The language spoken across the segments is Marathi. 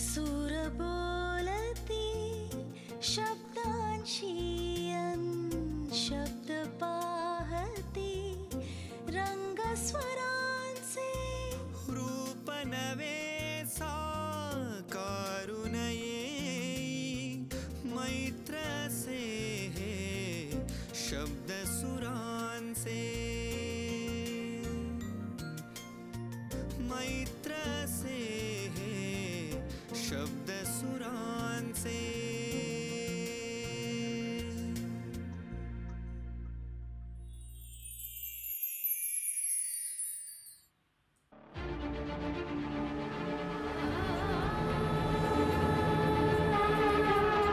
सूर बोलती शब्दांशी शब्द पाहती रंग स्वरांचे रूप नवे साकारून येई मैत्र से हे शब्द सुरांचे मैत्र से हे शब्द सुरांचे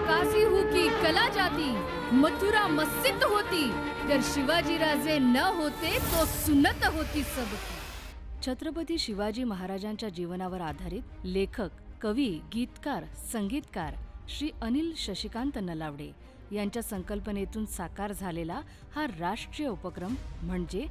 काशी हूँ की कला जाती मथुरा मस्जिद होती अगर शिवाजी राजे न होते तो सुन्नत होती सबकी। छत्रपती शिवाजी महाराजांच्या जीवनावर आधारित लेखक, कवी, गीतकार, संगीतकार श्री अनिल शशिकांत नलावडे यांच्या संकल्पनेतून साकार झालेला हा राष्ट्रीय उपक्रम म्हणजे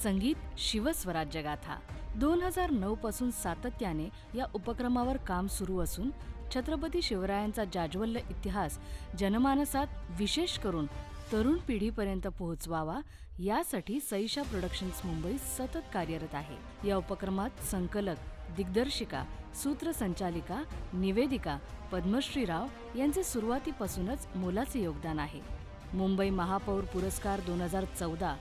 संगीत शिवस्वराज्य गाथा। 2009 पासून सातत्याने या उपक्रमावर काम सुरू असून छत्रपती शिवरायांचा जाज्वल्य इतिहास जनमानसात विशेष करून तरुण पिढीपर्यंत पोहोचवावा यासाठी सईशा प्रोडक्शन्स मुंबई सतत कार्यरत आहे। या उपक्रमात संकलक, दिग्दर्शिका, सूत्रसंचालिका, निवेदिका पद्मश्री राव यांचे सुरुवातीपासूनच मोलाचे योगदान आहे। मुंबई महापौर पुरस्कार 2014,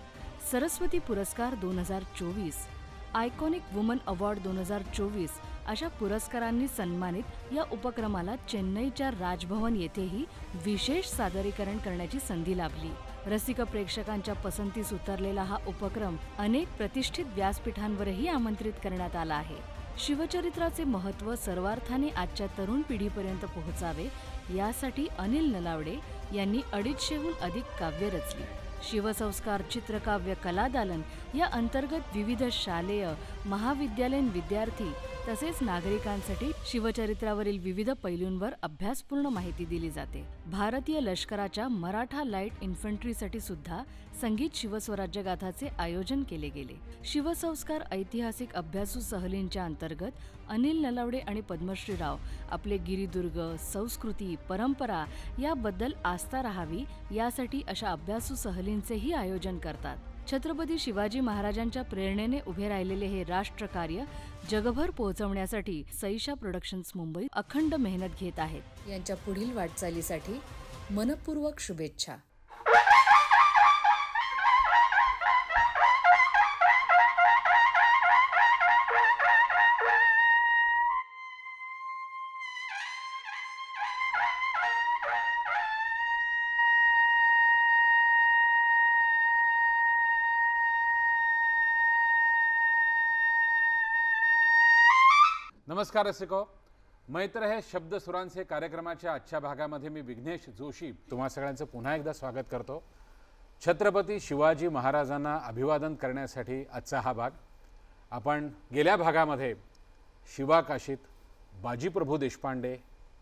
सरस्वती पुरस्कार 2024, आयकॉनिक वुमन अवॉर्ड 2024 अशा पुरस्कारांनी सन्मानित या उपक्रमाला चेन्नईच्या राजभवन येथेही विशेष सादरीकरण करण्याची संधी लाभली। रसिक प्रेक्षकांच्या पसंतीस उतरलेला हा उपक्रम अनेक प्रतिष्ठित व्यासपीठांवरही आमंत्रित करण्यात आला आहे। शिवचरित्राचे महत्त्व सर्वार्थाने आजच्या तरुण पिढीपर्यंत पोहोचावे यासाठी अनिल नलावडे यांनी 250हून अधिक काव्य रचली। शिवसंस्कार चित्रकाव्य कलादालन या अंतर्गत विविध शालेय, महाविद्यालयीन विद्यार्थी तसेच नागरिकांसाठी शिवचरित्रावरील विविध पैलूंवर अभ्यासपूर्ण माहिती दिली जाते। भारतीय लष्कराच्या मराठा लाईट इन्फंट्रीसाठी सुद्धा संगीत शिवस्वराज्य गाथाचे आयोजन केले गेले। शिवसंस्कार ऐतिहासिक अभ्यासू सहलींच्या अंतर्गत अनिल नलावडे आणि पद्मश्री राव आपले गिरिदुर्ग, संस्कृती, परंपरा याबद्दल आस्था राहावी यासाठी अशा अभ्यासू सहलींचेही आयोजन करतात। छत्रपती शिवाजी महाराजांच्या प्रेरणेने उभे राहिलेले हे राष्ट्रकार्य जगभर पोहोचवण्यासाठी सईशा प्रोडक्शन्स मुंबई अखंड मेहनत घेत आहेत। यांच्या पुढील वाटचालीसाठी मनपूर्वक शुभेच्छा। नमस्कार रसिको, मैत्र हे शब्द सुरांचे कार्यक्रमाच्या आजच्या भागामध्ये मी विघ्नेश जोशी तुम्हा सगळ्यांचं पुन्हा एकदा स्वागत करतो। छत्रपती शिवाजी महाराजांना अभिवादन करण्यासाठी आजचा हा भाग। आपण गेल्या भागामध्ये शिवाकाशीत, बाजीप्रभू देशपांडे,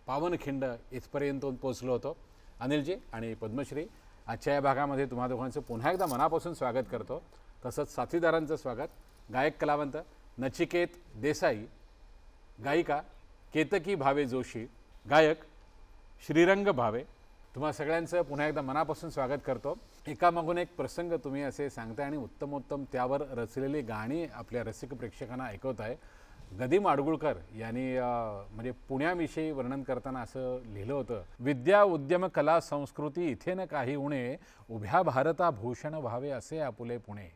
पावनखिंड इथपर्यंत पोहोचलो होतो। अनिलजी आणि पद्मश्री, आजच्या या भागामध्ये तुम्हा दोघांचं पुन्हा एकदा मनापासून स्वागत करतो। तसंच साथीदारांचं स्वागत, गायक कलावंत नचिकेत देसाई, गायिका केतकी भावे जोशी, गायक श्रीरंग भावे, तुम्हा सगळ्यांचं पुन्हा एकदा मनापासून स्वागत करतो। एकामागून एक प्रसंग तुम्ही असे सांगताय आणि उत्तमोत्तम त्यावर रचलेली गाणी आपल्या रसिक प्रेक्षकांना ऐकवताय। गदी माडगुळकर यांनी म्हणजे पुण्याविषयी वर्णन करताना असं लिहिलं होतं, विद्या उद्यम कला संस्कृती इथे न काही उणे, उभ्या भारता भूषण व्हावे असे आपुले पुणे।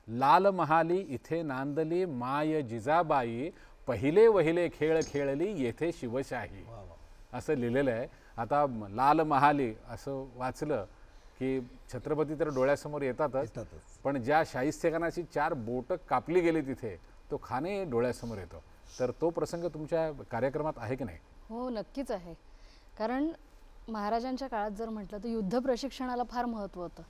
लाल महाली इथे नांदली माय जिजाबाई, पहिले वहिले खेळ खेळली येथे शिवशाही, असं लिहिलेलं आहे। आता लाल महाली असं वाचलं की छत्रपती तर डोळ्यासमोर येतातच, पण ज्या शाहिस्तेखानाची 4 बोटं कापली गेली तिथे तो खाने डोळ्यासमोर येतो। तर तो प्रसंग तुमच्या कार्यक्रमात आहे की नाही? हो, नक्कीच आहे। कारण महाराजांच्या काळात जर म्हटलं तर युद्ध प्रशिक्षणाला फार महत्त्व होतं।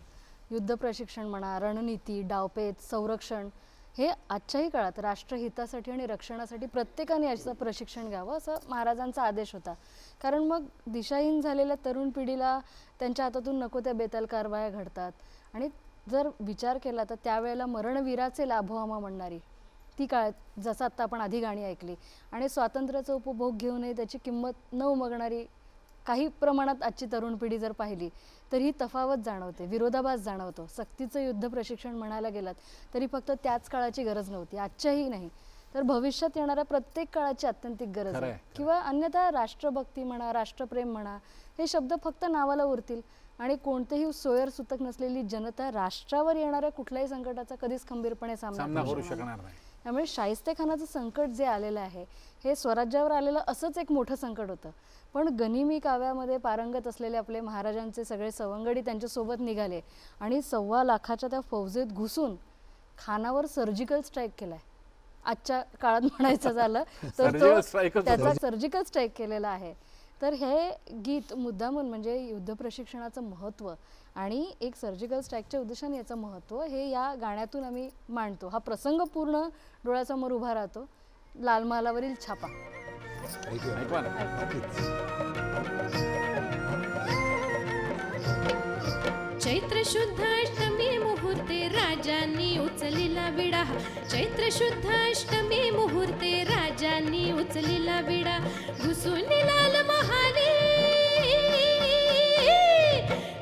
युद्ध प्रशिक्षण म्हणा, रणनीती, डावपेच, संरक्षण हे आजच्याही काळात राष्ट्रहितासाठी आणि रक्षणासाठी प्रत्येकाने याचं प्रशिक्षण घ्यावं असा महाराजांचा आदेश होता। कारण मग दिशाहीन झालेल्या तरुण पिढीला त्यांच्या हातातून नको त्या बेताल कारवाया घडतात। आणि जर विचार केला तर त्यावेळेला मरणवीराचे लाभो आम्हा म्हणणारी ती काळ जसं आत्ता आपण आधी गाणी ऐकली आणि स्वातंत्र्याचा उपभोग घेऊनही त्याची किंमत न उमगणारी काही प्रमाणात आजची तरुण पिढी जर पाहिली तर ही तफावत जाणवते, विरोधाभास जाणवतो. सक्तीचं युद्ध प्रशिक्षण म्हणायला गेलात तरी फक्त त्याच काळाची गरज नव्हती, आजच्याही नाही, तर भविष्यात येणाऱ्या प्रत्येक काळाची आत्यंतिक गरज आहे. किंवा अन्यथा राष्ट्रभक्ती म्हणा, राष्ट्रप्रेम म्हणा, हे शब्द फक्त नावाला उरतील आणि कोणतेही सोयरसूतक नसलेली जनता राष्ट्रावर येणाऱ्या कुठल्याही संकटाचा कधीच खंबीरपणे सामना करू शकणार नाही. त्यामुळे शाहिस्तेखानाचं संकट जे आलेलं आहे हे स्वराज्यावर आलेलं असंच एक मोठं संकट होतं. पण गनिमी काव्यामध्ये पारंगत असलेले आपले महाराजांचे सगळे सवंगडी त्यांच्यासोबत निघाले आणि 1.25 लाखाच्या त्या फौजेत घुसून खानावर सर्जिकल स्ट्राईक केलाय. आजच्या काळात म्हणायचं झालं तर तो त्याचा सर्जिकल स्ट्राईक केलेला आहे. तर हे गीत मुद्दामून म्हणजे युद्ध प्रशिक्षणाचं महत्त्व आणि एक सर्जिकल स्ट्राईकच्या उद्देशाने याचं महत्त्व हे या गाण्यातून आम्ही मांडतो. हा प्रसंग पूर्ण डोळ्यासमोर उभा राहतो. लाल महालावरील छापा. चैत्र शुद्ध अष्टमी मुहूर्ते राजांनी उचलिला विडा. चैत्र शुद्ध अष्टमी मुहूर्ते राजांनी उचलिला विडा. घुसून लाल महाली,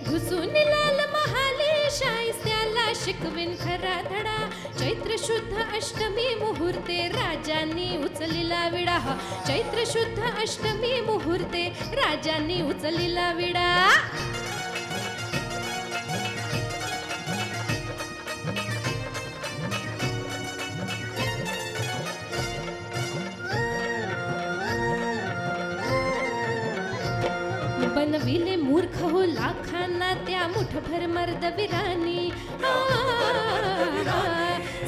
घुसून लाल महाली शाहिस्त्याला शिकविन खरा धडा. चैत्र शुद्ध अष्टमी मुहूर्ते राजांनी उचलिला विडा. चैत्र शुद्ध अष्टमी मुहूर्ते राजांनी उचलिला विडा. बनविले मूर्ख हो लाखांना त्या मुठभर मर्द वीरांनी.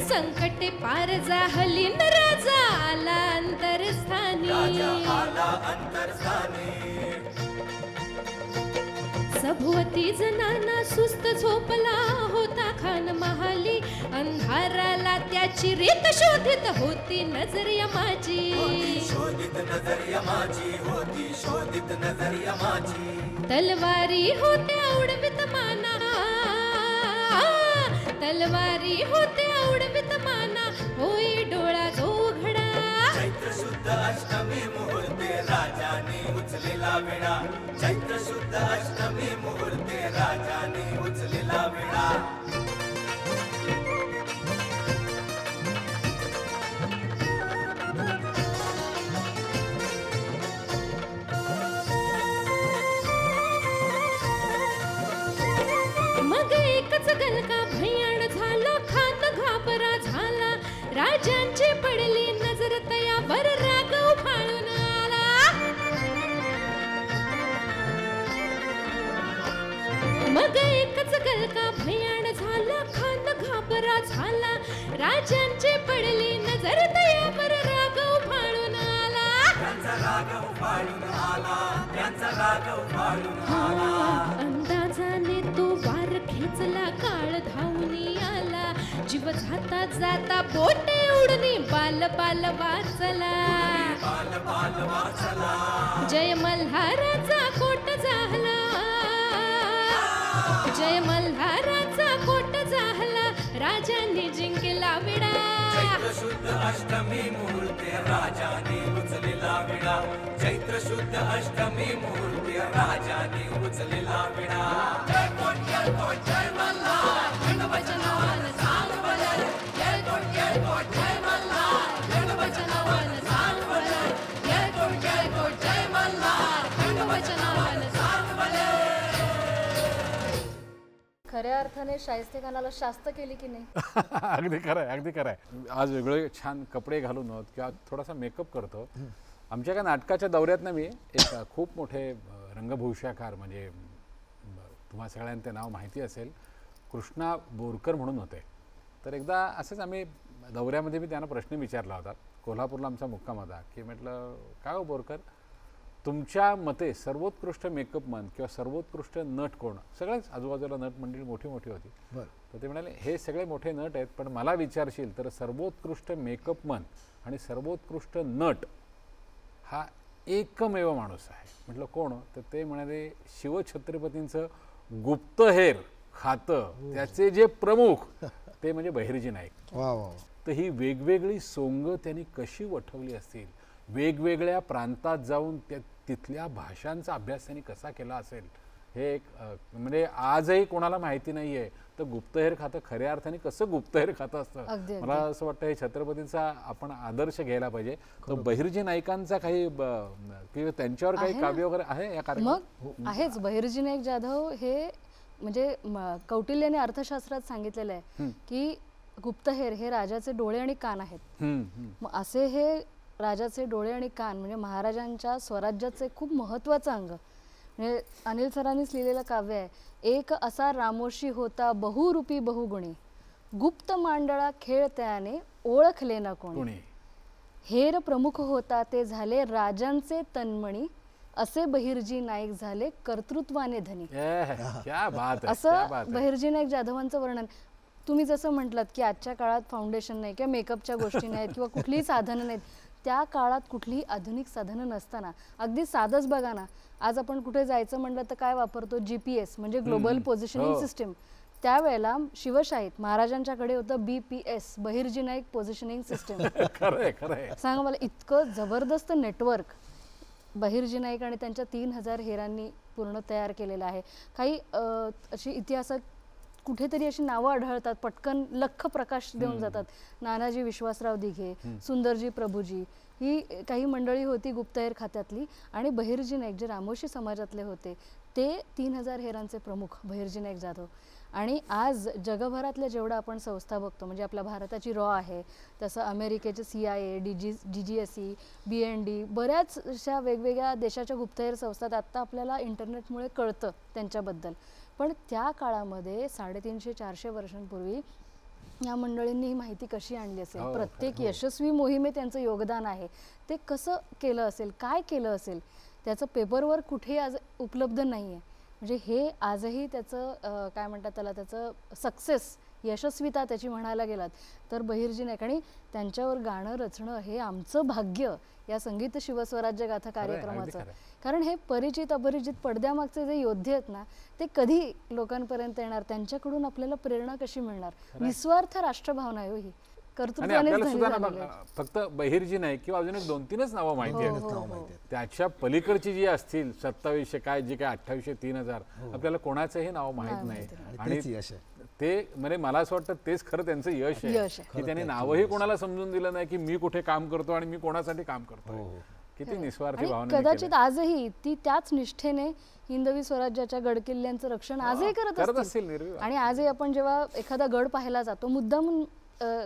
संकटे पार जाहली न राजा आला अंतरस्थानी. सभोवती जनाना सुस्त झोपला होता खान महाली. अंधाराला त्याची रीत शोधित होती नजर यमाची. तलवारी होत्या उडवित माना, तलवारी होत्या उडवित माना. होई डोळा जो उघडा. चैत्र शुद्ध अष्टमी मुहूर्ते राजाने उचलेला विडा. चैत्र शुद्ध अष्टमी मुहूर्ते राजाने उचलेला विडा. मग एकच गलका भयाण झाला. खान घाबरा झाला. राजांची पडली नजर तयावर राघव फाळून आला. मग एकच गलका भयाण झाला. खान घाबरा झाला. राजांची पडली नजर तयावर राघव फाळून आला. अंदाजाने तो वार खेचला. काळ धावून आला. जीव जाता जाता बोटे उडनी बाल बाल वाचला. जय मल्हाराचा कोट झाला. जय मल्हाराचा कोट झाला. राजांनी जिंकला विडा. चैत्र शुद्ध अष्टमी मुहूर्ते राजाने उचलेला विडा. चैत्र शुद्ध अष्टमी मुहूर्ते राजाने उचलेला विडा. जय कोट जय मल्हार. गणपतीच्या नावानं सांग बरं. जय कोट जय मल्हार. गणपतीच्या नावानं सांग बरं. जय कोट जय मल्हार. गणपतीच्या नावानं सांग बरं. खऱ्या अर्थाने शाहिस्तेखानाला शास्त केली की नाही? अगदी खरं आहे, अगदी खरं आहे. आज वेगळे छान कपडे घालून आहोत किंवा थोडासा मेकअप करतो. आमच्या एका नाटकाच्या दौऱ्यातनं मी एक खूप मोठे रंगभूषाकार म्हणजे तुम्हा सगळ्यांना ते नाव माहिती असेल, कृष्णा बोरकर म्हणून होते. तर एकदा असंच आम्ही दौऱ्यामध्ये मी त्यांना प्रश्न विचारला होता. कोल्हापूरला आमचा मुक्काम होता की म्हटलं काय हो बोरकर, तुमच्या मते सर्वोत्कृष्ट मेकअप मन किंवा सर्वोत्कृष्ट नट कोण? सगळेच आजूबाजूला नट मंडळी मोठी मोठी होती. तर ते म्हणाले हे सगळे मोठे नट आहेत, पण मला विचारशील तर सर्वोत्कृष्ट मेकअप मन आणि सर्वोत्कृष्ट नट हा एकमेव माणूस आहे. म्हटलं कोण? तर ते म्हणाले शिवछत्रपतींचं गुप्तहेर खातं त्याचे जे प्रमुख ते म्हणजे बहिर्जी नाईक. तर ही वेगवेगळी सोंग त्यांनी कशी वठवली असतील, वेगवेगळ्या प्रांतात जाऊन तिथल्या भाषांचा अभ्यास त्यांनी कसा केला असेल, हे एक म्हणजे आजही कोणाला माहिती नाही आहे. तर गुप्तहेर खातं खऱ्या अर्थाने कसं गुप्तहेर खातं असतं, मला असं वाटतं हे छत्रपतींचा आपण आदर्श घ्यायला पाहिजे. तर बहिर्जी नाईकांचा काही किंवा त्यांच्यावर काही काव्य वगैरे आहे या कार्यक्रमात? मग आहेच. बहिर्जी नाईक जाधव हे म्हणजे कौटिल्याने अर्थशास्त्रात सांगितलेलं आहे की गुप्तहेर हे राजाचे डोळे आणि कान आहेत. मग असे हे राजाचे डोळे आणि कान म्हणजे महाराजांच्या स्वराज्याचे खूप महत्वाचं अंग. म्हणजे अनिल सरांनीच लिहिलेलं काव्य आहे, एक असा रामोशी होता बहुरूपी बहुगुणी, गुप्त मांडळा खेळ त्याने ओळखले न कोणी, हेर प्रमुख होता ते झाले राजांचे तन्मणी, असे बहिर्जी नाईक झाले कर्तृत्वाने धनी. असं बहिर्जी नाईक जाधवांचं वर्णन. तुम्ही जसं म्हटलात की आजच्या काळात फाउंडेशन नाही किंवा मेकअपच्या गोष्टी नाहीत किंवा कुठलीही साधनं नाहीत, त्या काळात कुठलीही आधुनिक साधनं नसताना अगदी साधंच बघा ना, आज आपण कुठे जायचं म्हणलं तर काय वापरतो, GPS म्हणजे ग्लोबल पोझिशनिंग सिस्टीम. त्यावेळेला शिवशाहीत महाराजांच्याकडे होतं BPS, Bahirji Naik positioning system. सांगा मला, इतकं जबरदस्त नेटवर्क बहिर्जी नाईक आणि त्यांच्या 3000 हेरांनी पूर्ण तयार केलेलं आहे. काही अशी इतिहासात कुठेतरी अशी नावं आढळतात, पटकन लख प्रकाश देऊन जातात. नानाजी विश्वासराव दिघे, सुंदरजी प्रभूजी, ही काही मंडळी होती गुप्तहेर खात्यातली. आणि बहिर्जी नाईक जे रामोशी समाजातले होते ते 3000 हेरांचे प्रमुख बहिर्जी नाईक जाधव. आणि आज जगभरातल्या जेवढा आपण संस्था बघतो, म्हणजे आपल्या भारताची रॉ आहे, तसं अमेरिकेचे CIA, DGSE, BND, बऱ्याच अशा वेगवेगळ्या देशाच्या गुप्तहेर संस्थात आत्ता आपल्याला इंटरनेटमुळे कळतं त्यांच्याबद्दल. पण त्या काळामध्ये 350-400 वर्षांपूर्वी या मंडळींनी ही माहिती कशी आणली असेल, प्रत्येक यशस्वी मोहिमेत त्यांचं योगदान आहे. ते कसं केलं असेल, काय केलं असेल, त्याचं पेपरवर्क कुठेही आज उपलब्ध नाही आहे. म्हणजे हे आजही त्याचं काय म्हणतात त्याला, त्याचं सक्सेस, यशस्वीता त्याची म्हणायला गेलात तर बहिर्जी नाईक. आणि त्यांच्यावर गाणं रचणं हे आमचं भाग्य या संगीत शिवस्वराज्य गाथा कार्यक्रमाचं. कारण हे परिचित अपरिचित पडद्यामागचे जे योद्धे आहेत ना, ते कधी लोकांपर्यंत येणार, त्यांच्याकडून आपल्याला प्रेरणा कशी मिळणार. निस्वार्थ राष्ट्रभावना आहे ही, कर्तृत्वाने. फक्त बहिर्जी नाईक किंवा अजून 2-3च नावं माहिती आहेत, त्याच्या पलीकडची जी असतील 2700 काय जी काय 2800 3000 आपल्याला कोणाचंही नाव माहित नाही. आणि ते म्हणजे मला असं वाटतं तेच खरं त्यांचं यश आहे की त्यांनी नावही कोणाला समजून दिलं नाही की मी कुठे काम करतो आणि मी कोणासाठी काम करतो. किती निस्वार्थी भावना. कदाचित आजही ती त्याच निष्ठेने हिंदवी स्वराज्याच्या गडकिल्ल्यांचं रक्षण आजही करत असतील. आणि आजही आपण जेव्हा एखादा गड पाहायला जातो, मुद्दाम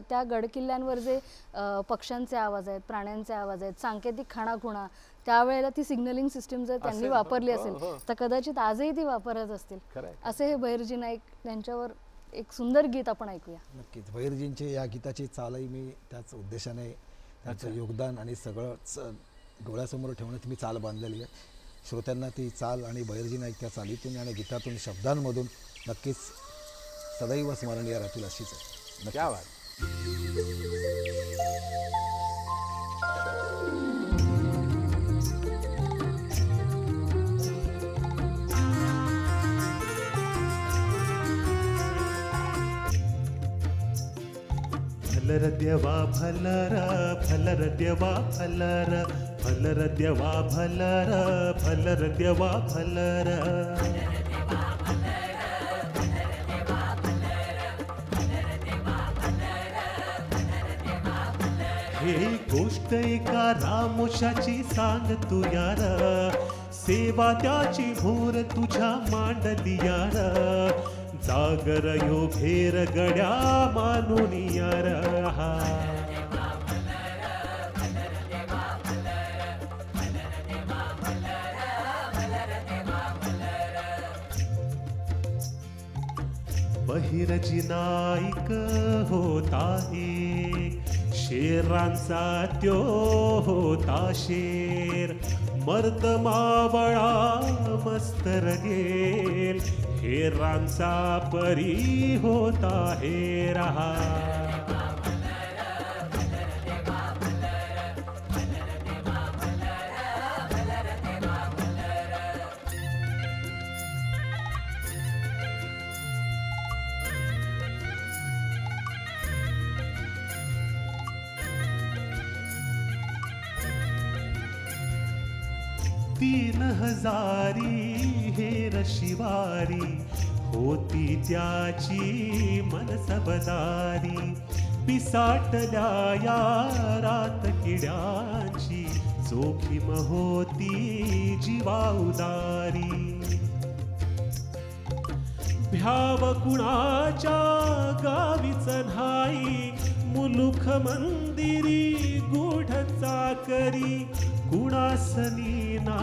त्या गडकिल्ल्यांवर जे पक्ष्यांचे आवाज आहेत, प्राण्यांचे आवाज आहेत, सांकेतिक खाणाखुणा, त्यावेळेला ती सिग्नलिंग सिस्टीम जर त्यांनी वापरली असेल तर कदाचित आजही ती वापरत असतील. असे हे बहिर्जी नाईक, त्यांच्यावर एक सुंदर गीत आपण ऐकूया. नक्कीच. बहिर्जींचे या गीताची चालही मी त्याच उद्देशाने, त्याचं योगदान आणि सगळंच डोळ्यासमोर ठेवण्यात मी चाल बांधलेली आहे. श्रोत्यांना ती चाल आणि बहिर्जी नाईक त्या चालीतून आणि गीतातून, शब्दांमधून नक्कीच सदैव स्मरणीय राहतील अशीच आहे. क्या बात. भलर देवा भलर, भलर देवा भलर, भलर देवा भलर, भलर देवा भलर. हे गोष्ट एका रामोशाची सांग तू यार, सेवा त्याची भोर तुझ्या मांडली यार, जागर यो घेर गड्या मानून यार. बहिर्जी नाईक होता एक, शेरांचा त्यो होता शेर, मर्द मावळा मस्तर गेल, हेरांचा परी होता हेरा. 3000 हेर शिवारी होती त्याची मनसबदारी पिसाटल्या या रात किड्यांची जोखीम होती जीवा उदारी भ्याव कुणाच्या गावीच नाही मुलुख मंदिरी गूढ चाकरी कुणासनी ना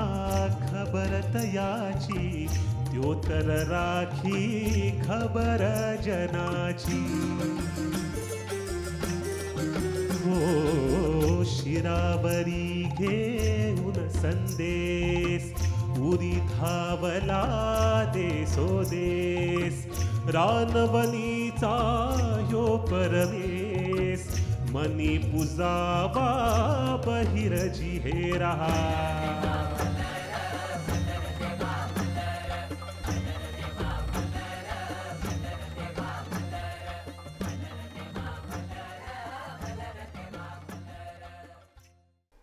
खबर तयाची त्यो तर राखी खबर जनाची हो शिरावरी घेऊन संदेश उरी धावला देसोदेस रानवनीचा ह्यो परमेश मनी पुजावा बहिरजी हे रहा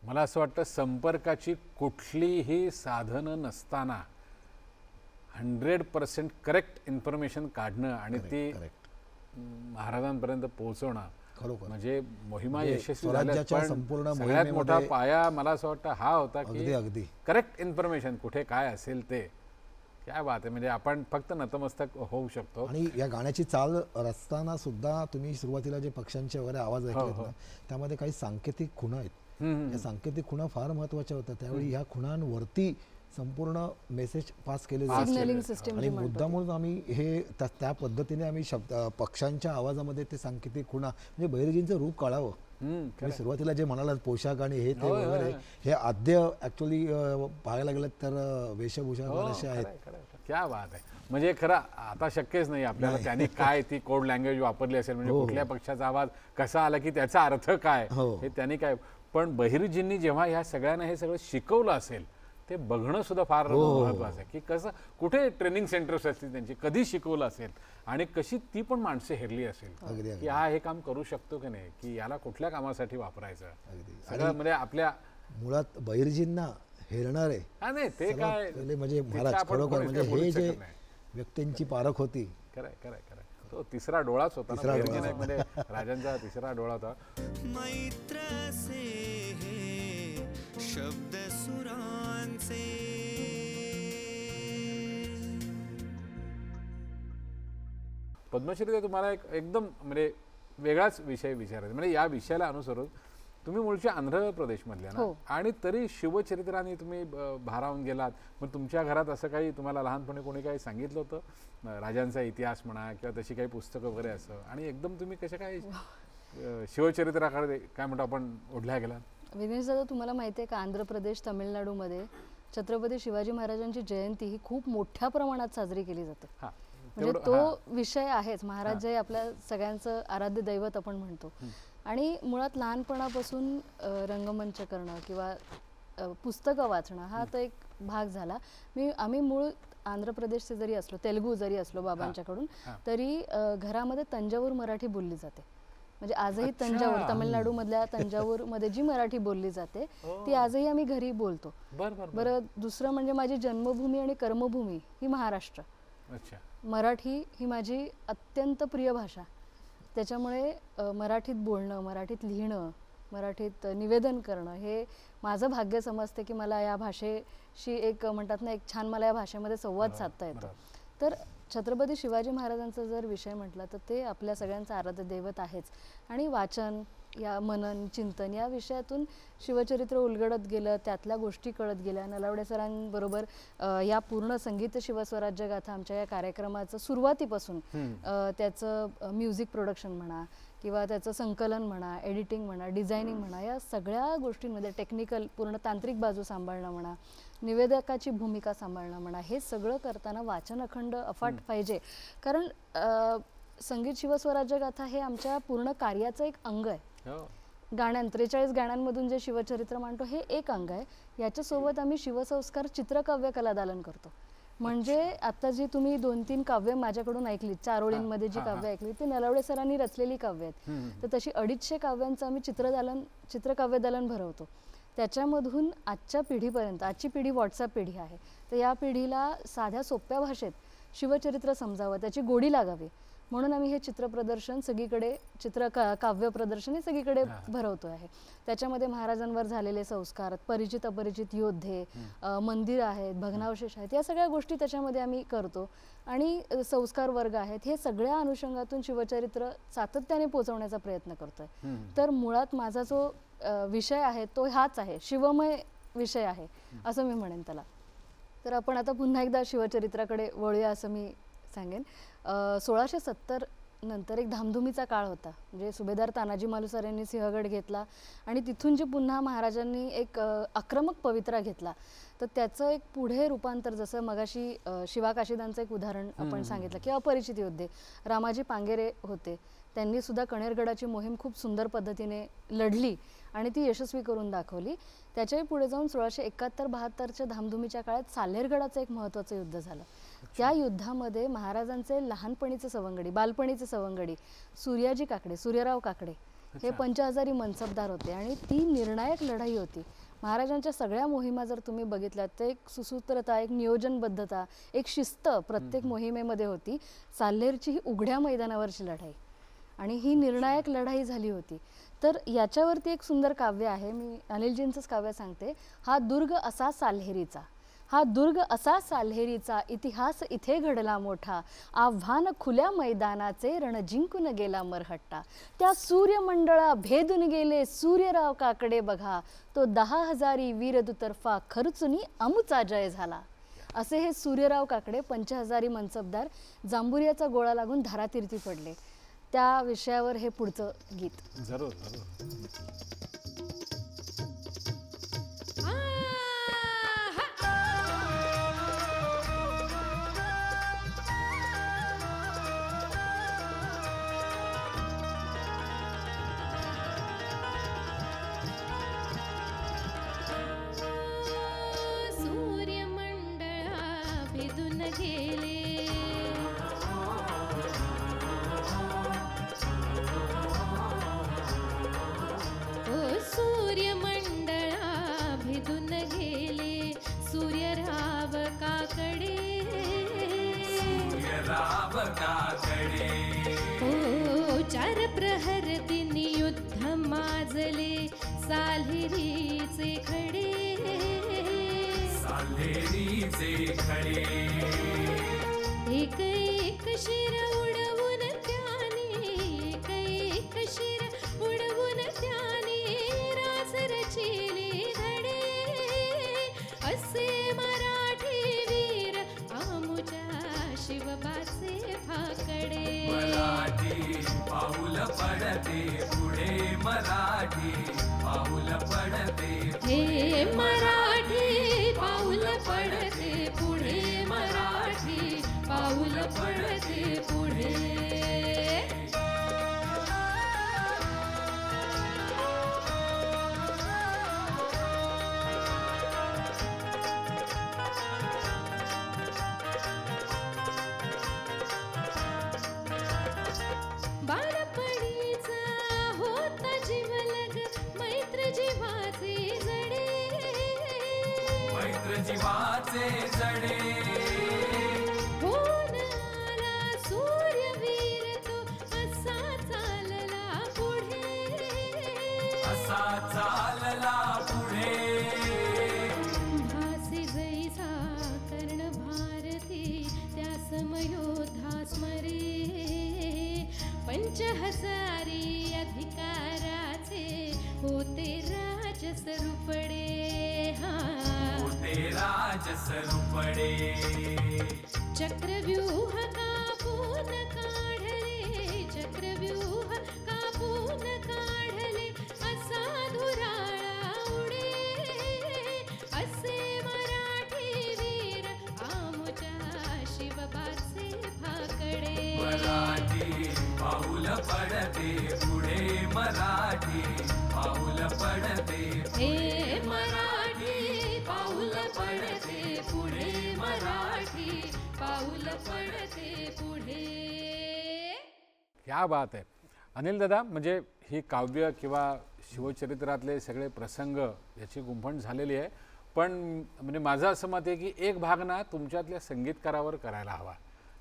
मला असं वाटतं संपर्काची कुठलीही साधनं नसताना 100% करेक्ट इन्फॉर्मेशन काढणं आणि ती महाराजांपर्यंत पोहोचवणं खरोखर म्हणजे मोहिमा म्हणजे यशस्वी स्वराज्याच्या झाल्या, पण संपूर्ण सगळ्यात मोठा मोहिमेमध्ये पाया मला असं वाटतं हा होता की अगदी करेक्ट इन्फॉर्मेशन कुठे काय असेल ते काय बात आहे. म्हणजे आपण फक्त नतमस्तक होऊ शकतो. आणि या गाण्याची चाल रचताना सुद्धा तुम्ही सुरुवातीला जे पक्ष्यांचे वगैरे आवाज ऐकलेत ना त्यामध्ये काही सांकेतिक खुणा आहेत. या सांकेतिक खुणा फार महत्वाच्या होत्या. त्यावेळी ह्या खुणांवरती संपूर्ण मेसेज पास केले जायचे आणि मुद्दामून आम्ही हे त्या पद्धतीने आम्ही पक्ष्यांच्या आवाजामध्ये ते सांकेतिक खुणा म्हणजे बहिर्जींचं रूप काढावं. तुम्ही सुरुवातीला जे म्हणालात पोशाख आणि हे ते वगैरे हे आद्य ऍक्च्युअली पाहायला गेलं तर वेशभूषा बरेचसे आहेत. क्या बात आहे. म्हणजे खरं आता शक्यच नाही आपल्याला त्यांनी काय ती कोड लँग्वेज वापरली असेल म्हणजे कुठल्या पक्षाचा आवाज कसा आला की त्याचा अर्थ काय हे त्यांनी काय. पण बहिर्जींनी जेव्हा ह्या सगळ्यांना हे सगळं शिकवलं असेल ते बघणं सुद्धा फार महत्वाचं आहे की कसं कुठे ट्रेनिंग सेंटर्स असतील त्यांची कधी शिकवलं असेल आणि कशी ती पण माणसं हेरली असेल की हा हे काम करू शकतो की नाही की याला कुठल्या कामासाठी वापरायचं सगळं म्हणजे आपल्या मुळात बहिर्जींना हेरणारे नाही ते काय म्हणजे महाराज खरोखर म्हणजे हे जे व्यक्तींची पारख होती. खरंय खरंय खरंय. तो तिसरा डोळाच होता म्हणजे राजांचा तिसरा डोळा होता. मैत्र से हे शब्द सुरांचे पद्मश्री तुम्हाला एक एकदम म्हणजे वेगळाच विषय विचारायचा म्हणजे या विषयाला अनुसरून तुम्ही मूळचे आंध्र प्रदेशमधल्या ना आणि तरी शिवचरित्राने तुम्ही भारावून गेलात. मग तुमच्या घरात असं काही तुम्हाला लहानपणी कोणी काही सांगितलं होतं राजांचा इतिहास म्हणा किंवा तशी काही पुस्तकं वगैरे असं आणि एकदम तुम्ही कशा काय शिवचरित्राकडे काय म्हणतो आपण ओढल्या गेला. विघ्नेश दादा तुम्हाला माहिती आहे का आंध्र प्रदेश तामिळनाडूमध्ये छत्रपती शिवाजी महाराजांची जयंती ही खूप मोठ्या प्रमाणात साजरी केली जाते. म्हणजे तो विषय आहेच. महाराज जे आपल्या सगळ्यांचं आराध्य दैवत आपण म्हणतो आणि मुळात लहानपणापासून रंगमंच करणं किंवा पुस्तकं वाचणं हा तर एक भाग झाला. आम्ही मूळ आंध्र प्रदेशचे जरी असलो तेलुगू जरी असलो बाबांच्याकडून तरी घरामध्ये तंजावूर मराठी बोलली जाते. म्हणजे आजही तंजावूर तामिळनाडू मधल्या तंजावूर मध्ये जी मराठी बोलली जाते ती आजही आम्ही घरी बोलतो. बरं दुसरं म्हणजे माझी जन्मभूमी आणि कर्मभूमी ही महाराष्ट्र. मराठी ही माझी अत्यंत प्रिय भाषा. त्याच्यामुळे मराठीत बोलणं मराठीत लिहिणं मराठीत निवेदन करणं हे माझं भाग्य समजते की मला या भाषेशी एक म्हणतात ना एक छान मला या भाषेमध्ये संवाद साधता येतो. तर छत्रपती शिवाजी महाराजांचा जर विषय म्हटला तर ते आपल्या सगळ्यांचं आराध्य दैवत आहेच. आणि वाचन या मनन चिंतन या विषयातून शिवचरित्र उलगडत गेलं त्यातल्या गोष्टी कळत गेल्या. नलावडे सरांबरोबर या पूर्ण संगीत शिवस्वराज्य गाथा आमच्या या कार्यक्रमाचं सुरुवातीपासून त्याचं म्युझिक प्रोडक्शन म्हणा किंवा त्याचं संकलन म्हणा एडिटिंग म्हणा डिझायनिंग म्हणा या सगळ्या गोष्टींमध्ये टेक्निकल पूर्ण तांत्रिक बाजू सांभाळणं म्हणा निवेदकाची भूमिका सांभाळणं म्हणा हे सगळं करताना वाचन अखंड अफाट पाहिजे. कारण संगीत शिवस्वराज्य गाथा हे आमच्या पूर्ण कार्याचं एक अंग आहे. 43 गाण्यांमधून जे शिवचरित्र मांडतो हे एक अंग आहे. याच्यासोबत आम्ही शिवसंस्कार चित्रकाव्य कलादालन करतो. म्हणजे आता जी तुम्ही 2-3 काव्य माझ्याकडून ऐकली 4 ओळींमध्ये जी काव्य ऐकली ती नलावडे सरांनी रचलेली काव्य आहेत. तर तशी 250 काव्यांचं आम्ही चित्रकाव्य दालन भरवतो. त्याच्यामधून आजच्या पिढीपर्यंत, आजची पिढी व्हॉट्सअप पिढी आहे, तर या पिढीला साध्या सोप्या भाषेत शिवचरित्र समजावं, त्याची गोडी लागावी म्हणून आम्ही हे चित्रप्रदर्शन सगळीकडे, काव्य प्रदर्शन हे सगळीकडे भरवतो आहे. त्याच्यामध्ये महाराजांवर झालेले संस्कार, परिचित अपरिचित योद्धे, मंदिर आहेत, भग्नावशेष आहेत, या सगळ्या गोष्टी त्याच्यामध्ये आम्ही करतो आणि संस्कार वर्ग आहेत, हे सगळ्या अनुषंगातून शिवचरित्र सातत्याने पोहोचवण्याचा प्रयत्न करतोय. तर मुळात माझा जो विषय आहे तो हाच आहे, शिवमय विषय आहे असं मी म्हणेन त्याला. तर आपण आता पुन्हा एकदा शिवचरित्राकडे वळूया असं मी सांगेन. 1670 नंतर एक धामधुमीचा काळ होता, म्हणजे सुभेदार तानाजी मालुसरे यांनी सिंहगड घेतला आणि तिथून जे पुन्हा महाराजांनी एक आक्रमक पवित्रा घेतला, तर त्याचं एक पुढे रूपांतर, जसं मगाशी शिवाकाशीदांचं एक उदाहरण आपण सांगितलं की अपरिचित योद्धे रामाजी पांगेरे होते, त्यांनी सुद्धा कणेरगडाची मोहीम खूप सुंदर पद्धतीने लढली आणि ती यशस्वी करून दाखवली. त्याच्याही पुढे जाऊन 1671-72च्या धामधुमीच्या काळात साल्हेरगडाचं एक महत्त्वाचं युद्ध झालं. त्या युद्धामध्ये महाराजांचे लहानपणीचे सवंगडी, बालपणीचे सवंगडी सूर्याजी काकडे, सूर्यराव काकडे हे 50,000 मनसबदार होते आणि ती निर्णायक लढाई होती. महाराजांच्या सगळ्या मोहिमा जर तुम्ही बघितल्यात तर एक सुसूत्रता, एक नियोजनबद्धता, एक शिस्त प्रत्येक मोहिमेमध्ये होती. साल्हेरची ही उघड्या मैदानावरची लढाई आणि ही निर्णायक लढाई झाली होती. तर याच्यावरती एक सुंदर काव्य आहे, मी अनिलजींचंच काव्य सांगते. हा दुर्ग असा साल्हेरीचा, हा दुर्ग असा साल्हेरीचा, इतिहास इथे घडला मोठा, आव्हान खुल्या मैदानाचे, रण जिंकून गेला मरहट्टा. त्या सूर्यमंडळा भेदून गेले सूर्यराव काकडे बघा, तो 10,000 वीर दुतर्फा खर्चुनी अमुचा जय झाला. असे हे सूर्यराव काकडे 50,000 मनसबदार जांभुरियाचा गोळा लागून धारातीर्थी पडले. त्या विषयावर हे पुढचं गीत. जरूर जरूर. चार प्रहर दिन युद्ध माजले साल्हेरीचे खडे, साल्हेरीचे खडे. एक एक शिर उडवून त्याने, एक एक शिर उडवून त्याने रास रचिले धडे. असे मराठी वीर आमुच्या शिवबाचे फाकडे. मराठी पाऊल पडते पुढे, मराठी पाऊल पडते, हे मराठी पाऊल पडते पुढे, मराठी पाऊल पडते पुढे. जीवाचे जडे. होऊन आला सूर्यवीर तो असा चालला पुढे, असा चालला पुढे. भासी जैसा कर्ण भारती त्या समयोधा स्मरे. 50,000 अधिकाराचे होते राजसरूपडे. राजसरूपडे. चक्रव्यूह कापून काढले, चक्रव्यूह कापून काढले असा धुराळा उडे. असे मराठी वीर आमुच्या शिवबाचे फाकडे. मराठी पाऊल पडते पुढे, मराठी पाऊल पडते, हे मराठी पाऊल पडते पुढे, मराठी पाऊल पडते पुढे. क्या बात आहे. अनिल दादा, म्हणजे ही काव्य किंवा शिवचरित्रातले सगळे प्रसंग याची गुंफण झालेली आहे, पण म्हणजे माझं असं मत आहे की एक भाग ना तुमच्यातल्या संगीतकारावर करायला हवा,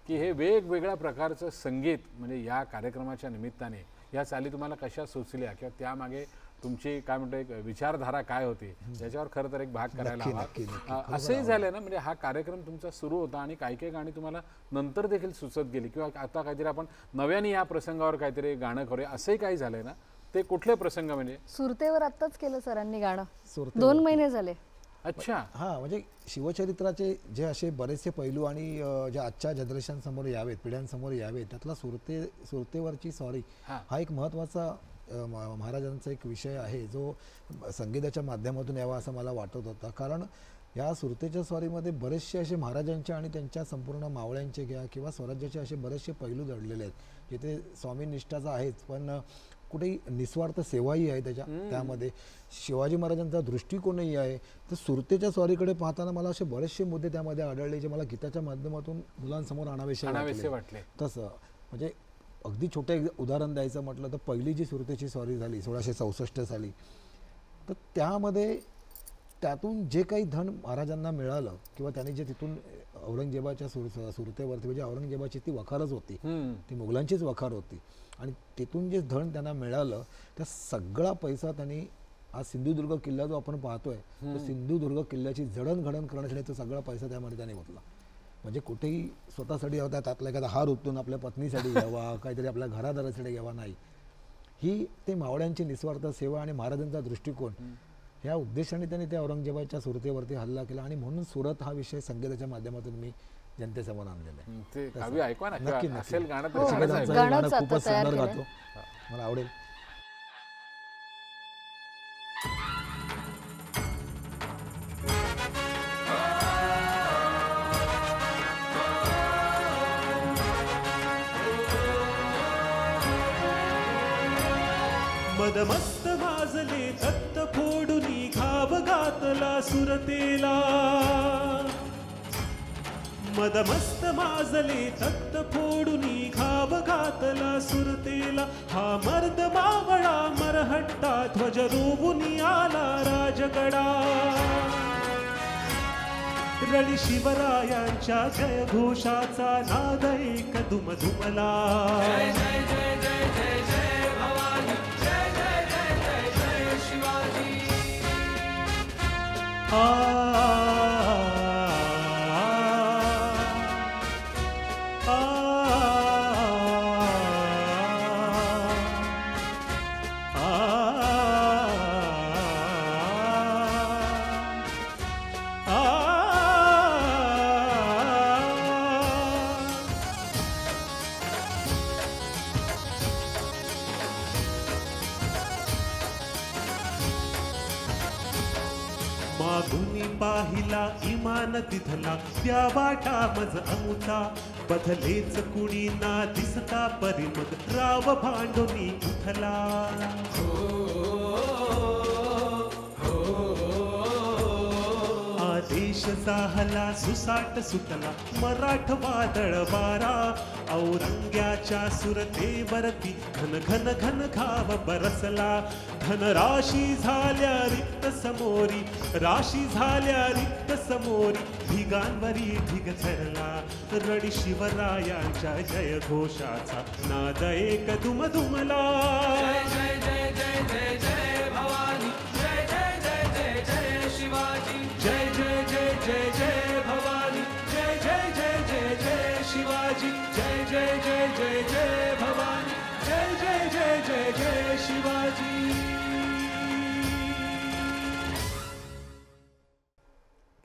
की हे वेगवेगळ्या प्रकारचं संगीत म्हणजे या कार्यक्रमाच्या निमित्ताने या चाली तुम्हाला कशा सुचल्या किंवा त्यामागे तुमची काय म्हणतो एक विचारधारा काय होती याच्यावर खरं तर एक भाग करायला हवा. असंही झालं ना, म्हणजे हा कार्यक्रम तुमचा सुरू होता आणि काही काही गाणी तुम्हाला नंतर देखील सुचत गेली किंवा आता काहीतरी आपण नव्याने या प्रसंगावर काहीतरी गाणं करूया असंही काही झालंय ना, ते कुठले प्रसंग म्हणजे? सुरतेवर आत्ताच केलं सरांनी गाणं, सुरतेवर 2 महिने झाले. अच्छा. हां, म्हणजे शिवचरित्राचे जे असे बरेचसे पैलू आणि जे आजच्या जनरेशनसमोर यावेत, पिढ्यांसमोर यावेत, त्यातला सुरतेवरची सॉरी हा एक महत्त्वाचा महाराजांचा एक विषय आहे जो संगीताच्या माध्यमातून यावा असं मला वाटत होतं. कारण या सुरतेच्या स्वारीमध्ये बरेचसे असे महाराजांचे आणि त्यांच्या संपूर्ण मावळ्यांचे घ्या किंवा स्वराज्याचे असे बरेचसे पैलू दडलेले आहेत, जिथे स्वामी निष्ठाचा आहेच पण कुठेही निस्वार्थ सेवाही आहे त्यामध्ये शिवाजी महाराजांचा दृष्टिकोनही आहे. तर सुरतेच्या स्वारीकडे पाहताना मला असे बरेचसे मुद्दे त्यामध्ये आढळले जे मला गीताच्या माध्यमातून मुलांसमोर आणावेसे वाटले. तसं म्हणजे अगदी छोटं एक उदाहरण द्यायचं म्हटलं तर पहिली जी सुरतेची स्वारी झाली 1664 साली, तर त्यातून जे काही धन महाराजांना मिळालं किंवा त्यांनी जे तिथून औरंगजेबाच्या सुरतेवरती म्हणजे औरंगजेबाची ती वखारच होती, ती मुघलांचीच वखार होती आणि तिथून जे धन त्यांना मिळालं त्या सगळा पैसा त्यांनी आज सिंधुदुर्ग किल्ला जो आपण पाहतोय तो सिंधुदुर्ग किल्ल्याची जडणघडण करण्यासाठी तो सगळा पैसा त्यामध्ये त्यांनी ओतला. म्हणजे कुठेही स्वतःसाठी होता त्यातला एखादा हार उचलून आपल्या पत्नीसाठी घ्यावा, काहीतरी आपल्या घरादारासाठी घ्यावा नाही, ही ते मावळ्यांची निस्वार्थ सेवा आणि महाराजांचा दृष्टिकोन ह्या उद्देशाने त्यांनी त्या औरंगजेबाच्या सुरतेवरती हल्ला केला आणि म्हणून सुरत हा विषय संगीताच्या माध्यमातून मी जनतेसमोर आणलेला आहे. नक्की खूपच सुंदर गातो, मला आवडेल. मदमस्त माजले दत्त फोडुनी घाव घातला सुरतेला, मदमस्त माजले दत्त फोडुनी घाव घातला सुरतेला. हा मर्द मावळा मरहट्टा ध्वज रोवुनी आला राजगडा, रणि शिवरायांच्या जयघोषाचा नाद एक दुमदुमला. मागुनी पाहिला इमान तिथला त्या वाटा मज अमुता, बदलेच कुणी ना दिसता परी मग राव भांडुनी उठला. आदेश जाहला सुसाट सुटला मराठवा दळवारा, औरंग्याच्या सुरतेवरती घन घन घन घाव बरसला. धनराशी झाल्या रिक्त समोरी, राशी झाल्या रिक्त समोरी, ढिगांवरी ढिग चढला. रणि शिवरायांच्या जयघोषाचा नाद एक दुमदुमला. जय जय जय जय जय भवानी, जय जय जय जय जय शिवाजी, जय जय जय जय जय भवानी, जय जय जय जय जय शिवाजी, जय जय जय जय जय भवानी, जय जय जय जय जय शिवाजी.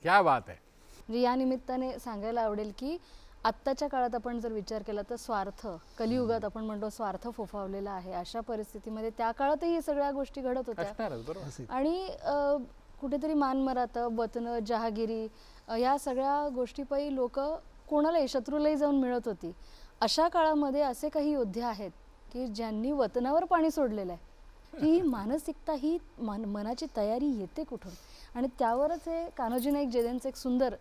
क्या बात आहे. म्हणजे या निमित्ताने सांगायला आवडेल की आत्ताच्या काळात आपण जर विचार केला तर स्वार्थ, कलियुगात आपण म्हणतो स्वार्थ फोफावलेला आहे, अशा परिस्थितीमध्ये त्या काळातही हे सगळ्या गोष्टी घडत होत्या आणि कुठेतरी मानमरातं, वतनं, जहागिरी या सगळ्या गोष्टीपायी लोक कोणालाही शत्रूलाही जाऊन मिळत होती. अशा काळामध्ये असे काही योद्धे आहेत की ज्यांनी वतनावर पाणी सोडलेलं आहे. ही मानसिकता, ही मनाची तयारी येते कुठून, आणि त्यावरच हे कान्होजी नाईक जयंतीचं एक सुंदर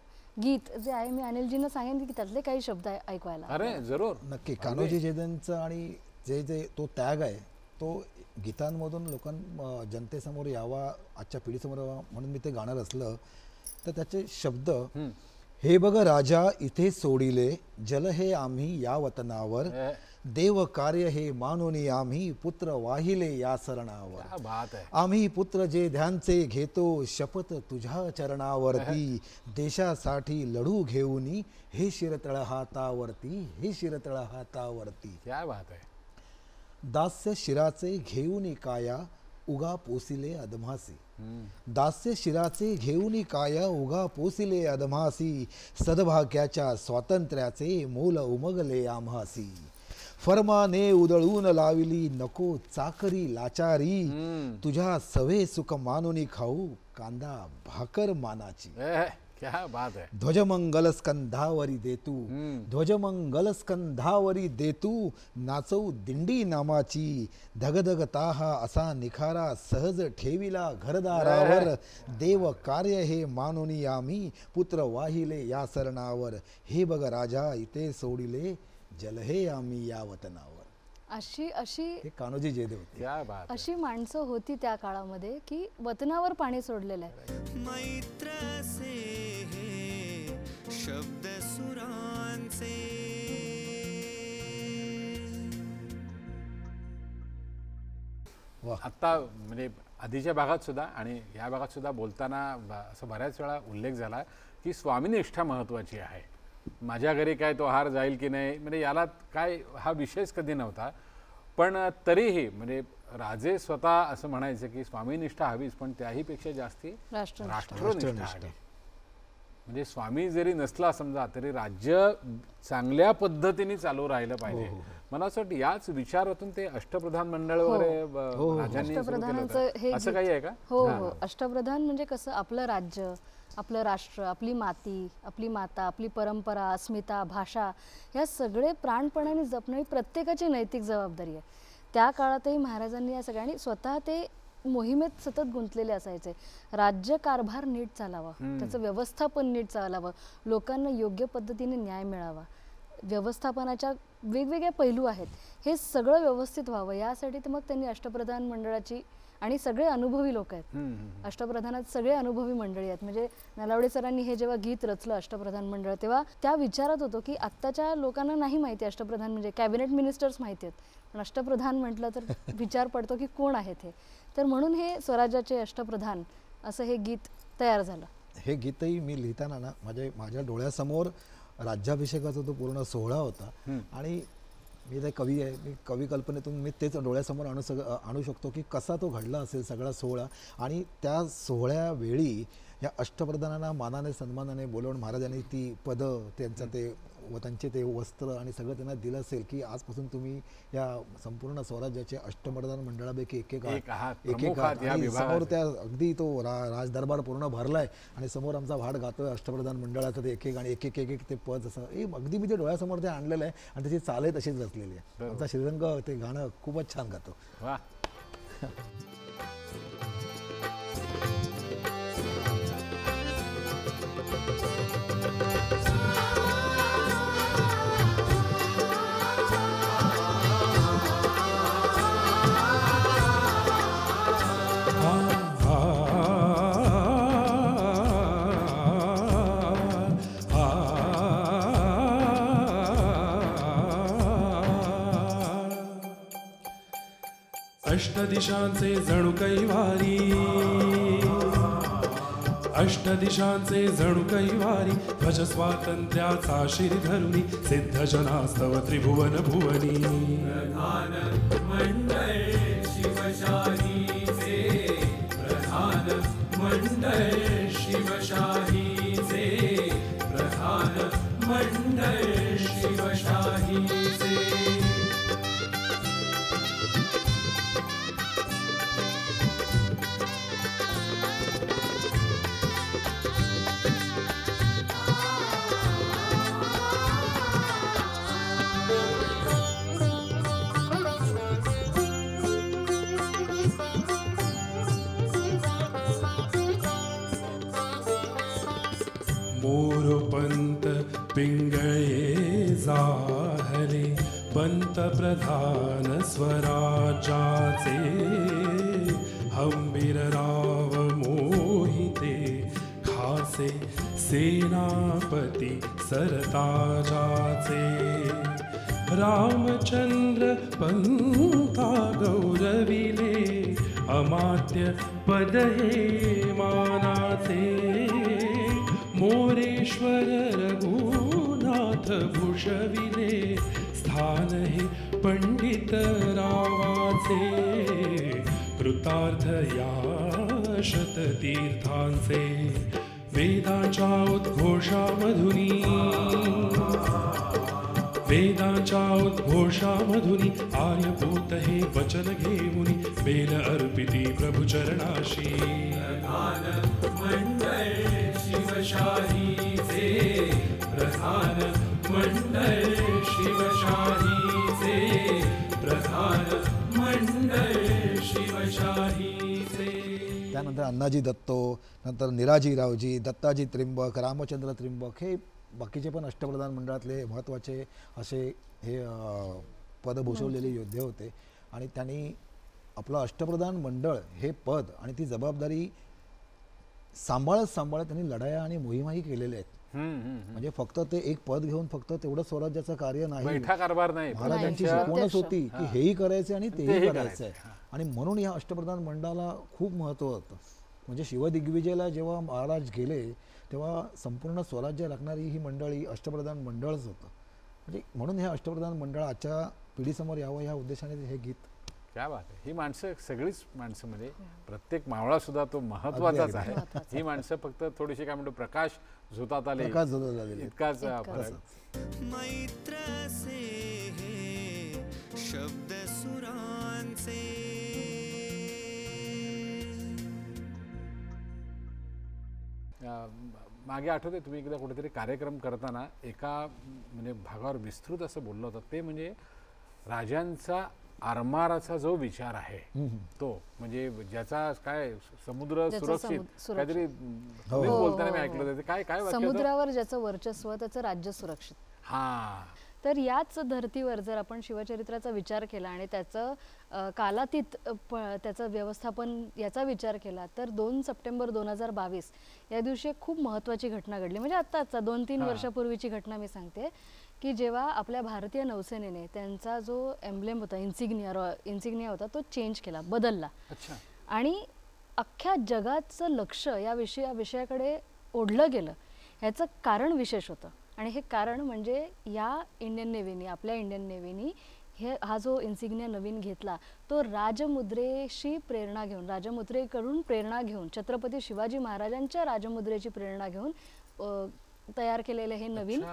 गीत जे आहे, मी अनिलजींना सांगेन की त्यातले काही शब्द ऐकवायला. अरे जरूर. नक्की कान्होजी जयंतीचं आणि जे जे तो त्याग आहे तो गीतांमधून जनतेसमोर यावा, आजच्या पिढीसमोर यावा म्हणून मी ते गाणं रचलं. तर त्याचे शब्द, हे बघ राजा इथे सोडिले जल हे आम्ही या वतनावर, देव कार्य हे मानोनी आम्ही पुत्र वाहिले या सरणावर. आम्ही पुत्र जे ध्यांचे घेतो शपथ तुझ्या चरणावरती, देशासाठी लढू घेऊनी हे शिरतळ हातावरती, हे शिरतळ हातावरती. क्या बात आहे. दास्य शिराचे घेऊनी काया उगा पोसिले अदमासी, दास्य शिराचे घेऊनी काया उगा पोसिले अदमासी, सद्भाग्याच्या स्वातंत्र्याचे मोल उमगले आम्हासी. फरमाने उदळून लाविली नको चाकरी लाचारी, तुझ्या सवे सुख मानूनी खाऊ कांदा भाकर मानाची. क्या बात आहे. ध्वजमंगल स्कंधावरी देतू, ध्वजमंगल स्कंधावरी देतू, नाचऊ दिंडी नामाची, धगधगता हा असा निखारा सहज ठेविला घरदारावर, देव कार्य हे मानोनी आम्ही पुत्र वाहिले या सरणावर, हे बघ राजा इथे सोडिले जल हे आम्ही या वतनावर. अशी हे कान्होजी जयदेव होते. क्या बात. अशी माणसं होती त्या काळामध्ये की वतनावर पाणी सोडलेलं आहे. मैत्र से हे शब्द सुरांचे. आत्ता म्हणजे आधीच्या भागात सुद्धा आणि या भागात सुद्धा बोलताना असं बऱ्याच वेळा उल्लेख झाला की स्वामीनिष्ठा महत्त्वाची आहे. माझ्या घरी काय तो हार जाईल की नाही, म्हणजे याला काय हा विषयच कधी नव्हता. पण तरीही म्हणजे राजे स्वतः असं म्हणायचे की स्वामीनिष्ठा हवीच, पण त्याहीपेक्षा जास्ती राष्ट्रनिष्ठा हवी. म्हणजे स्वामी जरी नसला समजा तरी राज्य चांगल्या पद्धतीने चालू राहिलं पाहिजे. मला असं वाटतं याच विचारातून ते अष्टप्रधान मंडळ वगैरे राजांनी सुरू केलं होतं. असं काही आहे का? हो हो. अष्टप्रधान म्हणजे कसं, आपलं राज्य, आपलं राष्ट्र, आपली माती, आपली माता, आपली परंपरा, अस्मिता, भाषा, ह्या सगळे प्राणपणाने जपणं ही प्रत्येकाची नैतिक जबाबदारी आहे. त्या काळातही महाराजांनी या सगळ्यांनी स्वतः ते मोहिमेत सतत गुंतलेले असायचे. राज्य कारभार नीट चालावा, त्याचं व्यवस्थापन नीट चालावं, लोकांना योग्य पद्धतीने न्याय मिळावा, व्यवस्थापनाच्या वेगवेगळे पैलू आहेत, हे सगळं व्यवस्थित व्हावं यासाठी तर मग त्यांनी अष्टप्रधान मंडळाची, आणि सगळे अनुभवी लोक आहेत अष्टप्रधानात, सगळे अनुभवी मंडळी आहेत. म्हणजे नलावडे सरांनी हे जेव्हा गीत रचलं अष्टप्रधान मंडळ, तेव्हा त्या विचारात होतो की आत्ताच्या लोकांना नाही माहिती अष्टप्रधान म्हणजे कॅबिनेट मिनिस्टर्स माहिती आहेत, पण अष्टप्रधान म्हटलं तर विचार पडतो की कोण आहेत हे. तर म्हणून हे स्वराज्याचे अष्टप्रधान असं हे गीत तयार झालं. हे गीतही मी लिहिताना ना माझ्या डोळ्यासमोर राज्याभिषेकाचा तो पूर्ण सोहळा होता. आणि मी ते कवी आहे, मी कवी कल्पनेतून मी तेच डोळ्यासमोर आणू शकतो की कसा तो घडला असेल सगळा सोहळा. आणि त्या सोहळ्यावेळी या अष्टप्रधानांना मानाने सन्मानाने बोलवून महाराजांनी ती पदं, त्यांचे ते वस्त्र आणि सगळं त्यांना दिलं असेल की आजपासून तुम्ही या संपूर्ण स्वराज्याचे अष्टप्रधान मंडळापैकी एक आहात. आणि समोर त्या अगदी तो राजदरबार पूर्ण भरलाय आणि समोर आमचा भाट गातोय अष्टप्रधान मंडळाचं ते एक आणि एक ते पद असं अगदी मी ते डोळ्यासमोर ते आणलेलं आहे. आणि त्याची चालही तशीच रचलेली आहे. आमचा श्रीरंग ते गाणं खूपच छान गातो. अष्टदिशांचे जणू कैवारी, अष्टदिशांचे जणू कैवारी, ध्वज स्वातंत्र्याचा शिरी धरुनी, सिद्ध जनास्तव त्रिभुवन भुवनी. प्रधान मंडळ शिवशाहीचे, प्रधान मंडळ शिवशाहीचे, प्रधान मंडळ शिवशाहीचे. मोरपंत पिंगळे जाहले, पंतप्रधान स्वराज्याचे हंबीरराव मोहिते खासे सेनापती सरताजाचे रामचंद्र पंथा गौरविले अमात्य पद हे मानाचे मोरेश्वर रघुनाथ भूषविले स्थान हे पंडित रावाचे कृतार्थ या शततीर्थांचे वेदांच्या उद्घोषामधुनी आर्यभूत हे वचन घेऊनी बेल अर्पिती प्रभुचरणाशी मंडळ शिवशाहीचे प्रधान मंडळ शिवशाहीचे प्रधान मंडळ शिवशाहीचे. त्यानंतर अण्णाजी दत्तो, नंतर निराजीरावजी, दत्ताजी त्रिंबक, रामचंद्र त्रिंबक हे बाकीचे पण अष्टप्रधान मंडळातले महत्त्वाचे असे हे पद भूषवलेले योद्धे होते. आणि त्यांनी आपलं अष्टप्रधान मंडळ हे पद आणि ती जबाबदारी सांभाळत त्यांनी लढाया आणि मोहिमाही केलेल्या आहेत. म्हणजे फक्त ते एक पद घेऊन फक्त तेवढं स्वराज्याचं कार्य नाही, महाराजांची शिकवणच होती की हेही करायचं आणि तेही करायचं आहे. आणि म्हणून या अष्टप्रधान मंडळाला खूप महत्त्व होतं. म्हणजे शिवदिग्विजयला जेव्हा महाराज गेले तेव्हा संपूर्ण स्वराज्य राखणारी ही मंडळी अष्टप्रधान मंडळच होतं. म्हणजे म्हणून हे अष्टप्रधान मंडळ आजच्या पिढीसमोर यावं ह्या उद्देशाने हे गीत. क्या बात आहे. ही माणसं सगळीच माणसं म्हणजे प्रत्येक मावळा सुद्धा तो महत्त्वाचाच आहे. ही माणसं फक्त थोडीशी काय म्हणतो प्रकाश झोतात आले इतकाच मैत्र से शब्द सुरांचे मागे आठवते तुम्ही एकदा कुठेतरी कार्यक्रम करताना एका म्हणजे भागावर विस्तृत असं बोललं होतं. ते म्हणजे राजांचा आरमाराचा जो विचार आहे तो म्हणजे ज्याचा काय समुद्र सुरक्षित काहीतरी बोलताना मी ऐकलं होतं. काय काय समुद्रावर ज्याचं वर्चस्व त्याचं राज्य सुरक्षित. हा, तर याच धर्तीवर जर आपण शिवचरित्राचा विचार केला आणि त्याचं कालातीत त्याचं व्यवस्थापन याचा विचार केला तर 2 सप्टेंबर 2022 या दिवशी एक खूप महत्त्वाची घटना घडली. म्हणजे आत्ताचा 2-3 वर्षापूर्वीची घटना मी सांगते की जेव्हा आपल्या भारतीय नौसेनेने त्यांचा जो एम्ब्लेम होता इन्सिग्निया होता तो चेंज केला, बदलला. आणि अख्ख्या जगाचं लक्ष या विषयाकडे ओढलं गेलं. ह्याचं कारण विशेष होतं आणि हे कारण म्हणजे या इंडियन नेव्हीनी आपल्या इंडियन नेव्हीनी हा जो इन्सिग्निया नवीन घेतला तो राजमुद्रेशी प्रेरणा घेऊन राजमुद्रेकडून प्रेरणा घेऊन छत्रपती शिवाजी महाराजांच्या राजमुद्रेची प्रेरणा घेऊन तयार केलेले हे नवीन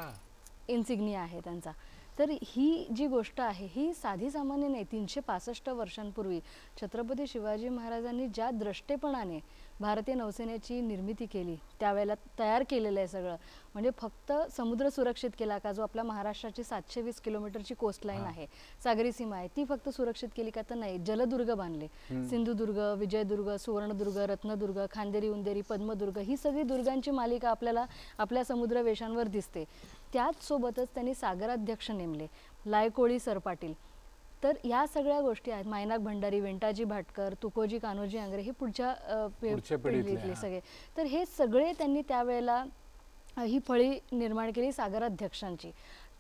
इन्सिग्निया आहे त्यांचा. तर ही जी गोष्ट आहे ही साधी सामान्य नाही. 365 वर्षांपूर्वी छत्रपती शिवाजी महाराजांनी ज्या द्रष्टेपणाने भारतीय नौसेनेची निर्मिती केली त्यावेळेला तयार केलेलं आहे सगळं. म्हणजे फक्त समुद्र सुरक्षित केला का, जो आपल्या महाराष्ट्राची 720 किलोमीटरची कोस्टलाईन आहे, सागरी सीमा आहे, ती फक्त सुरक्षित केली का तर नाही, जलदुर्ग बांधले. सिंधुदुर्ग, विजयदुर्ग, सुवर्णदुर्ग, रत्नदुर्ग, खांदेरी, उंदेरी, पद्मदुर्ग ही सगळी दुर्गांची मालिका आपल्याला आपल्या समुद्र वेशांवर दिसते. त्याच सोबतच त्यांनी सागराध्यक्ष नेमले, लायकोळी सरपाटील. तर या सगळ्या गोष्टी आहेत. मायनाक भंडारी, वेंटाजी भाटकर, तुकोजी कान्होजी आंग्रे हे पुढच्या पिढीतले सगळे. तर हे सगळे त्यांनी त्यावेळेला ही फळी निर्माण केली सागराध्यक्षांची.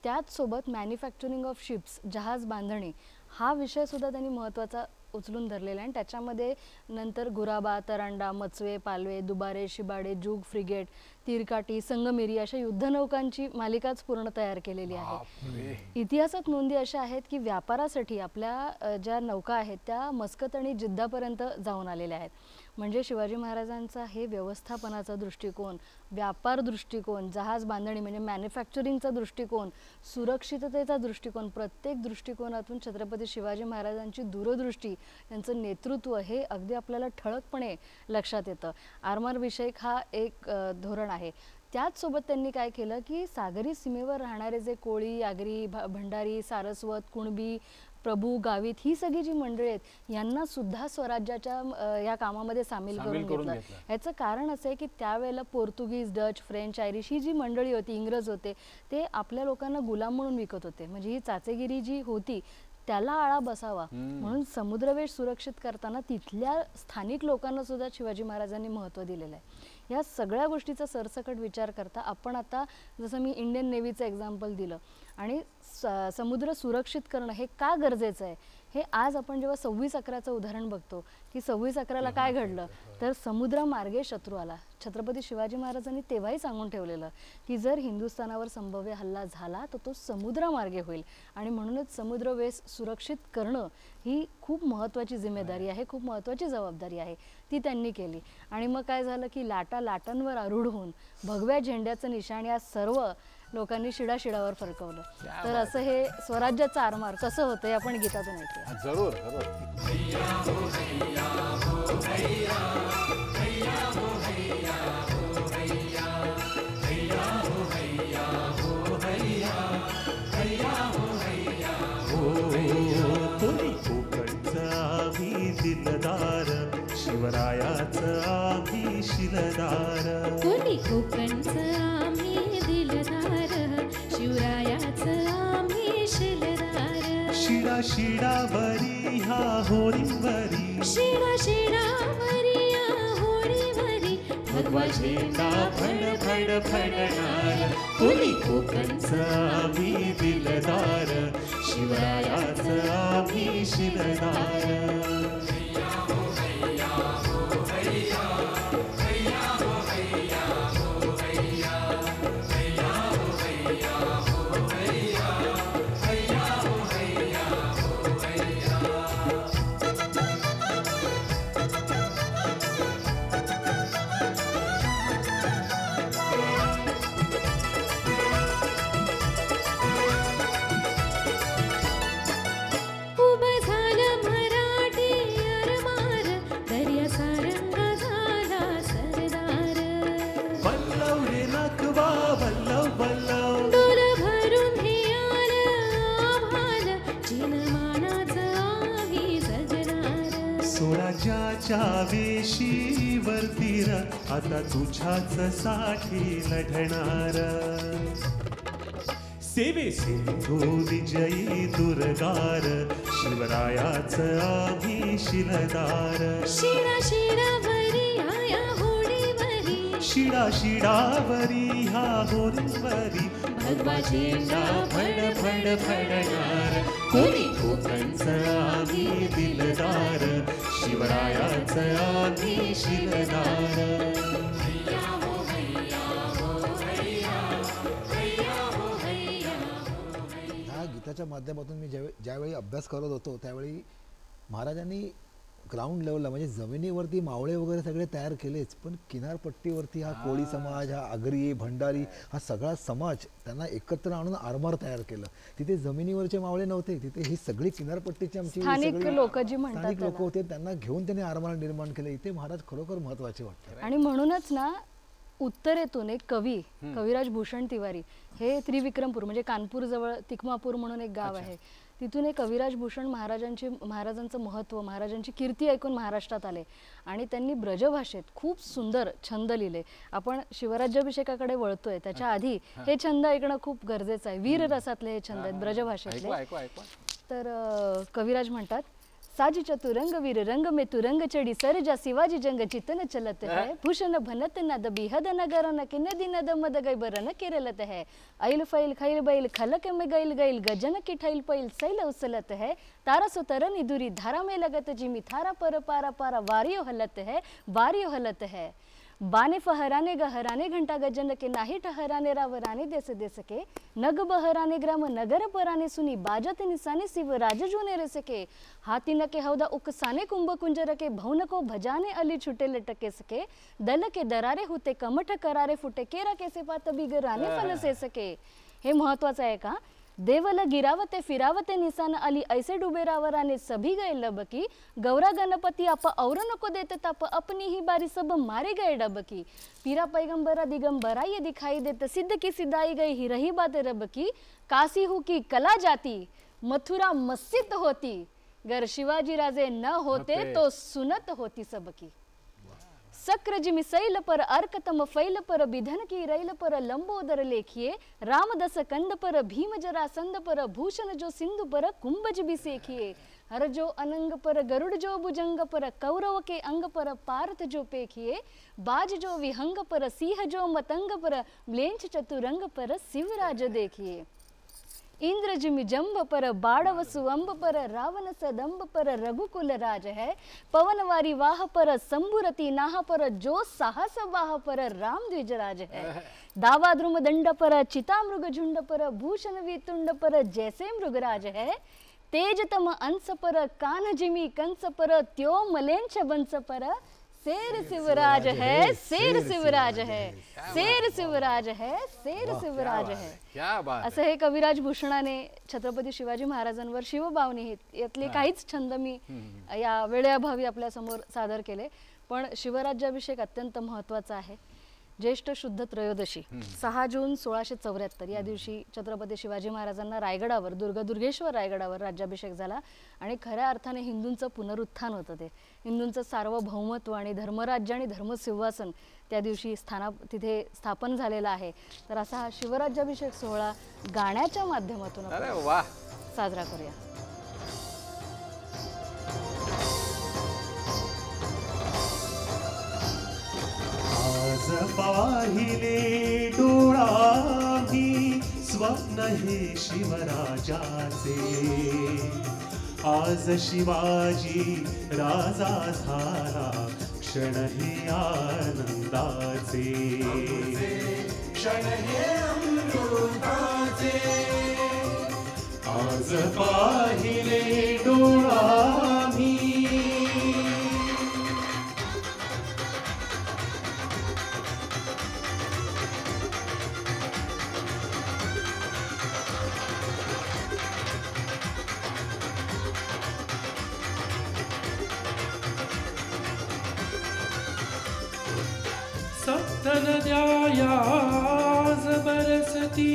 त्याच सोबत मॅन्युफॅक्चरिंग ऑफ शिप्स, जहाज बांधणी हा विषय सुद्धा त्यांनी महत्त्वाचा उचलून धरलेला आहे. आणि त्याच्यामध्ये नंतर गुराबा, तरांडा, मचवे, पालवे, दुबारे, शिबाडे, जुग फ्रिगेट, तीरकाटी, संगमेरी अशा युद्धनौकांची मालिकाच पूर्ण तयार केलेली आहे. इतिहासात नोंदी अशा आहेत की व्यापारासाठी आपल्या ज्या नौका आहेत त्या मस्कत आणि जिद्दापर्यंत जाऊन आलेल्या आहेत. म्हणजे शिवाजी महाराजांचा हे व्यवस्थापनाचा दृष्टिकोन, व्यापार दृष्टिकोन, जहाज बांधणी म्हणजे मॅन्युफॅक्चरिंगचा दृष्टिकोन, सुरक्षिततेचा दृष्टिकोन, प्रत्येक दृष्टिकोनातून छत्रपती शिवाजी महाराजांची दूरदृष्टी, त्यांचं नेतृत्व हे अगदी आपल्याला ठळकपणे लक्षात येतं. आरमारविषयक हा एक धोरण आहे. त्याचसोबत त्यांनी काय केलं की सागरी सीमेवर राहणारे जे कोळी, आगरी, भंडारी, सारस्वत, कुणबी, प्रभू गावित ही सगळी जी मंडळी आहेत यांना सुद्धा स्वराज्याच्या या कामामध्ये सामील करून घेतलं. याचं कारण असं आहे की त्यावेळेला पोर्तुगीज, डच, फ्रेंच, आयरिश ही जी मंडळी होती, इंग्रज होते, ते आपल्या लोकांना गुलाम म्हणून विकत होते. म्हणजे ही चाचेगिरी जी होती त्याला आळा बसावा म्हणून समुद्रवेश सुरक्षित करताना तिथल्या स्थानिक लोकांना सुद्धा शिवाजी महाराजांनी महत्त्व दिलेलं आहे. या सगळ्या गोष्टीचा सरसकट विचार करता आपण आता जसं मी इंडियन नेव्हीचं एक्झाम्पल दिलं आणि समुद्र सुरक्षित करणं हे का गरजेचं आहे हे आज आपण जेव्हा 26/11चं उदाहरण बघतो की 26/11ला काय घडलं तर समुद्रमार्गे शत्रू आला. छत्रपती शिवाजी महाराजांनी तेव्हाही सांगून ठेवलेलं की जर हिंदुस्थानावर संभाव्य हल्ला झाला तर तो समुद्रमार्गे होईल आणि म्हणूनच समुद्रवेस सुरक्षित करणं ही खूप महत्त्वाची जिम्मेदारी आहे, खूप महत्त्वाची जबाबदारी आहे. ती त्यांनी केली आणि मग काय झालं की लाटांवर आरूढ होऊन भगव्या झेंड्याचं निशाण या सर्व लोकांनी शिडाशिडावर फरकवलं. तर असं हे स्वराज्याचं आरमार कसं होतं हे आपण गीतातून ऐकूया. जरूर दिलदार शिवरायाचं आम्ही शिलदार. कोणी कोकणचं आम्ही दिलदार शिवरायाचं आम्ही शिलदार. शिडा शिडावरी ह्या होळीवरी शिडा शिडावरी या होळीवरी भगवा झेंडा फड फड फडणार. कोणी कोकणचं आम्ही दिलदार शिवरायाचं आम्ही शिलदार. वेशीवरती आता तुझ्याच साठी लढणार. सेवे सिंधू विजयी दुर्गार शिवरायाचं आम्ही शिलदार. शिडा शिडावरी या होळीवरी शिडा शिडावरी ह्या होळीवरी भगवा झेंडा फड फड फडणार. कोणी कोकणचं आम्ही दिलदार शिवरायाचं आम्ही शिलदार. ह्या गीताच्या माध्यमातून मी ज्यावेळी अभ्यास करत होतो त्यावेळी महाराजांनी ग्राउंड लेवलला म्हणजे जमिनीवरती मावळे वगैरे सगळे तयार केलेच, पण किनारपट्टीवरती हा कोळी समाज, हा आगरी, भंडारी, हा सगळा समाज त्यांना एकत्र आणून आरमार तयार केलं. तिथे जमिनीवरचे मावळे नव्हते, तिथे ही सगळी किनारपट्टीची आमची स्थानिक लोक जी म्हणतात स्थानिक लोक होते त्यांना घेऊन त्यांनी आरमार निर्माण केलं. इथे महाराज खरोखर महत्वाचे वाटतात. आणि म्हणूनच ना उत्तरेतून एक कवी कविराज भूषण तिवारी हे त्रिविक्रमपूर म्हणजे कानपूर जवळ तिकमापूर म्हणून एक गाव आहे, तिथून एक कविराज भूषण महाराजांचं महत्त्व, महाराजांची कीर्ती ऐकून महाराष्ट्रात आले आणि त्यांनी ब्रजभाषेत खूप सुंदर छंद लिहिले. आपण शिवराज्याभिषेकाकडे वळतोय त्याच्या आधी हे छंद ऐकणं खूप गरजेचं आहे. वीर रसातले हे छंद आहेत ब्रजभाषेतले. तर कविराज म्हणतात, साज चतुरंग वीर रंग में तुरंग चढ़ी सरजा शिवाजी जंग चितन चलत है. भूषण भनत नद बिहद नगर न कि नदी नद मद गई बरन किरलत है. ऐल फैल खैल बैल खलक में गैल गैल गजन की ठैल पैल सैल उसलत है. तारा सो तरन इधुरी धारा में लगत जिमी थारा पर पारा पारा वारियो हलत है. बाने फहराने गहराने घंटा गजन के नाही ठहराने रावराने देश देश के. नग बहराने ग्राम नगर पराने सुनी बाजत निसाने शिव राज जूने रस के. हाथी न के हौदा उकसाने कुंभ कुंजर के. भवन को भजाने अली छुटे लटके सके. दल के दरारे होते कमठ करारे फुटे. केरा कैसे पात बिगराने फल से सके. हे महत्वाचं आहे का. देवल गिरावते फिरावते निसान अली ऐसे डुबे रावराने सभी गए लबकी. गौरा गणपति आप और नको देते तप अपनी ही बारी सब मारे गए डबकी. पीरा पैगंबरा दिगंबरा ये दिखाई देते सिद्ध की सिद्धाई गई ही रही बात रब की. काशी हु की कला जाती मथुरा मस्जिद होती, गर शिवाजी राजे न होते तो सुनत होती सबकी. सक्र जिमि सैल पर अर्कतम फैल पर बिधन की रैल पर लंबोदर लेखिए, रामदस कंद पर भीम जरा संद पर भूषण जो सिंधु पर कुंभज भी सेखिए. हर जो अनंग पर गरुड़ जो भुजंग पर कौरव के अंग पर पार्थ जो पेखिए, बाज जो विहंग पर सिंह जो मतंग पर म्लेंछ चतुरंग पर शिवराज देखिए. इंद्र जिमि जंब पर बाड़व सुअंब पर रावण सदंब पर रघुकुल राज है. पवन वारी वाह पर संबुरति नाह पर जो साहस वाह पर राम द्विजराज है. दावा द्रुम दंड पर चिता मृग झुंड पर भूषण वितुंड पर जैसे मृगराज है. तेजतम अंश पर कान्ह जिमि कंस पर त्यो मलेंछ वंश पर शेर शिवराज है, शेर शिवराज है, शेर शिवराज है, शेर शिवराज है. क्या बात. असं हे कविराज भूषणाने छत्रपती शिवाजी महाराजांवर शिवबावनी यातले काहीच छंद मी या वेळेअभावी आपल्या समोर सादर केले. पण शिवराज्याभिषेक अत्यंत महत्त्वाचा आहे. ज्येष्ठ शुद्ध त्रयोदशी 6 जून 1674 या दिवशी छत्रपती शिवाजी महाराजांना रायगडावर दुर्गेश्वर रायगडावर राज्याभिषेक झाला आणि खऱ्या अर्थाने हिंदूंचं पुनरुत्थान होतं. ते हिंदूंचं सार्वभौमत्व आणि धर्मराज्य आणि धर्मसिंहासन त्या दिवशी तिथे स्थापन झालेला आहे. तर असा हा शिवराज्याभिषेक सोहळा गाण्याच्या माध्यमातून साजरा करूया. आज पाहिले डोळांनी स्वप्न हे शिवराजाचे, आज शिवाजी राजा झाला क्षण हे आनंदाचे, क्षण हे अमृताचे. आज पाहिले डोळांनी नद्यायाज बरसती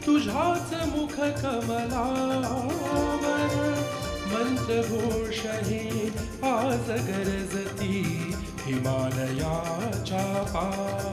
तुझ्याच मुख कमलावर, मंत्रघोष हे आज गरजती हिमालयाच्या पार.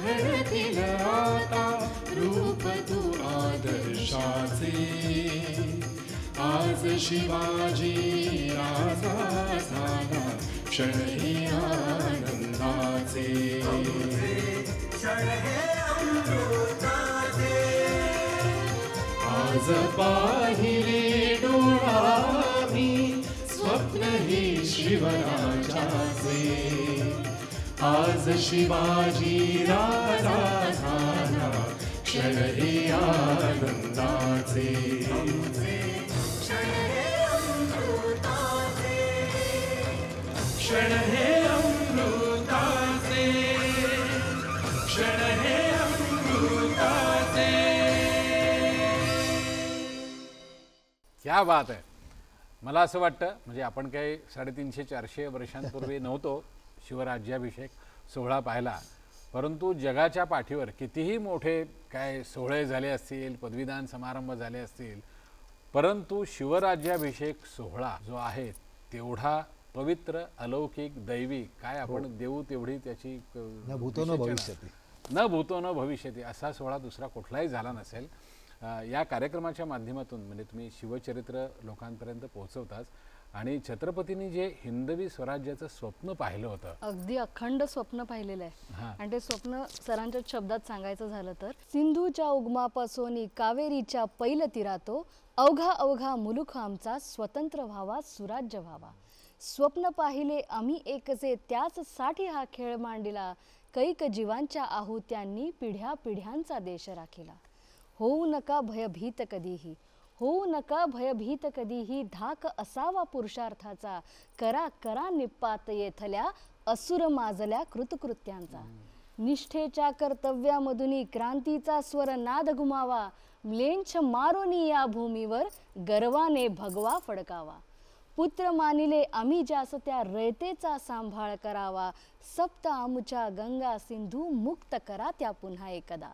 घडतील आता रूप तू आदर्शाचे, आज शिवाजी राजा झाला क्षण हे आनंदाचे, क्षण हे अमृताचे. आज पाहिले डोळांनी स्वप्न हे शिवराजाचे, आज शिवाजी राजा झाला क्षण हे आनंदाचे, क्षण हे अमृताचे, क्षण हे अमृताचे, क्षण हे अमृताचे. क्या बात आहे. मला असं वाटतं म्हणजे आपण काही 350-400 वर्षांपूर्वी नव्हतो शिवराज्याभिषेक सोहळा पाहिला, परंतु जगाच्या पाठीवर कितीही मोठे काय सोहळे झाले असतील, पदवीदान समारंभ झाले असतील, परंतु शिवराज्याभिषेक सोहळा जो आहे तेवढा पवित्र, अलौकिक, दैवी, काय आपण देऊ तेवढी त्याची न भूतो न भविष्यती. न भूतो न भविष्यती असा सोहळा दुसरा कुठलाही झाला नसेल. या कार्यक्रमाच्या माध्यमातून म्हणजे तुम्ही शिवचरित्र लोकांपर्यंत पोहोचवताच आणि छत्रपतींनी जे हिंदवी स्वराज्याचं स्वप्न पाहिलं होतं, अगदी अखंड स्वप्न पाहिलेलं आहे. आणि ते स्वप्न सरांच्या शब्दात सांगायचं झालं तर, सिंधूच्या उगमापासून कावेरीच्या पैल तीरातो अवघा अवघा मुलुख आमचा स्वतंत्र व्हावा, सुराज्य व्हावा. स्वप्न पाहिले आम्ही एकचे, त्याच साठी हा खेळ मांडिला. कैक जीवांच्या आहुत्यांनी पिढ्या पिढ्यांचा देश राखिला. होऊ नका भयभीत कधीही, होऊ नका भयभीत कधीही. धाक असावा पुरुषार्थाचा, करा करा निपात येथल्या असुर माजल्या कृतकृत्यांचा. निष्ठेच्या कर्तव्यामधुनी क्रांतीचा स्वर नाद घुमावा. म्लेंछ मारोनी या भूमीवर गर्वाने भगवा फडकावा. पुत्र मानिले आम्ही ज्यास त्या रयतेचा सांभाळ करावा. सप्त आमुच्या गंगा सिंधू मुक्त करा त्या पुन्हा एकदा.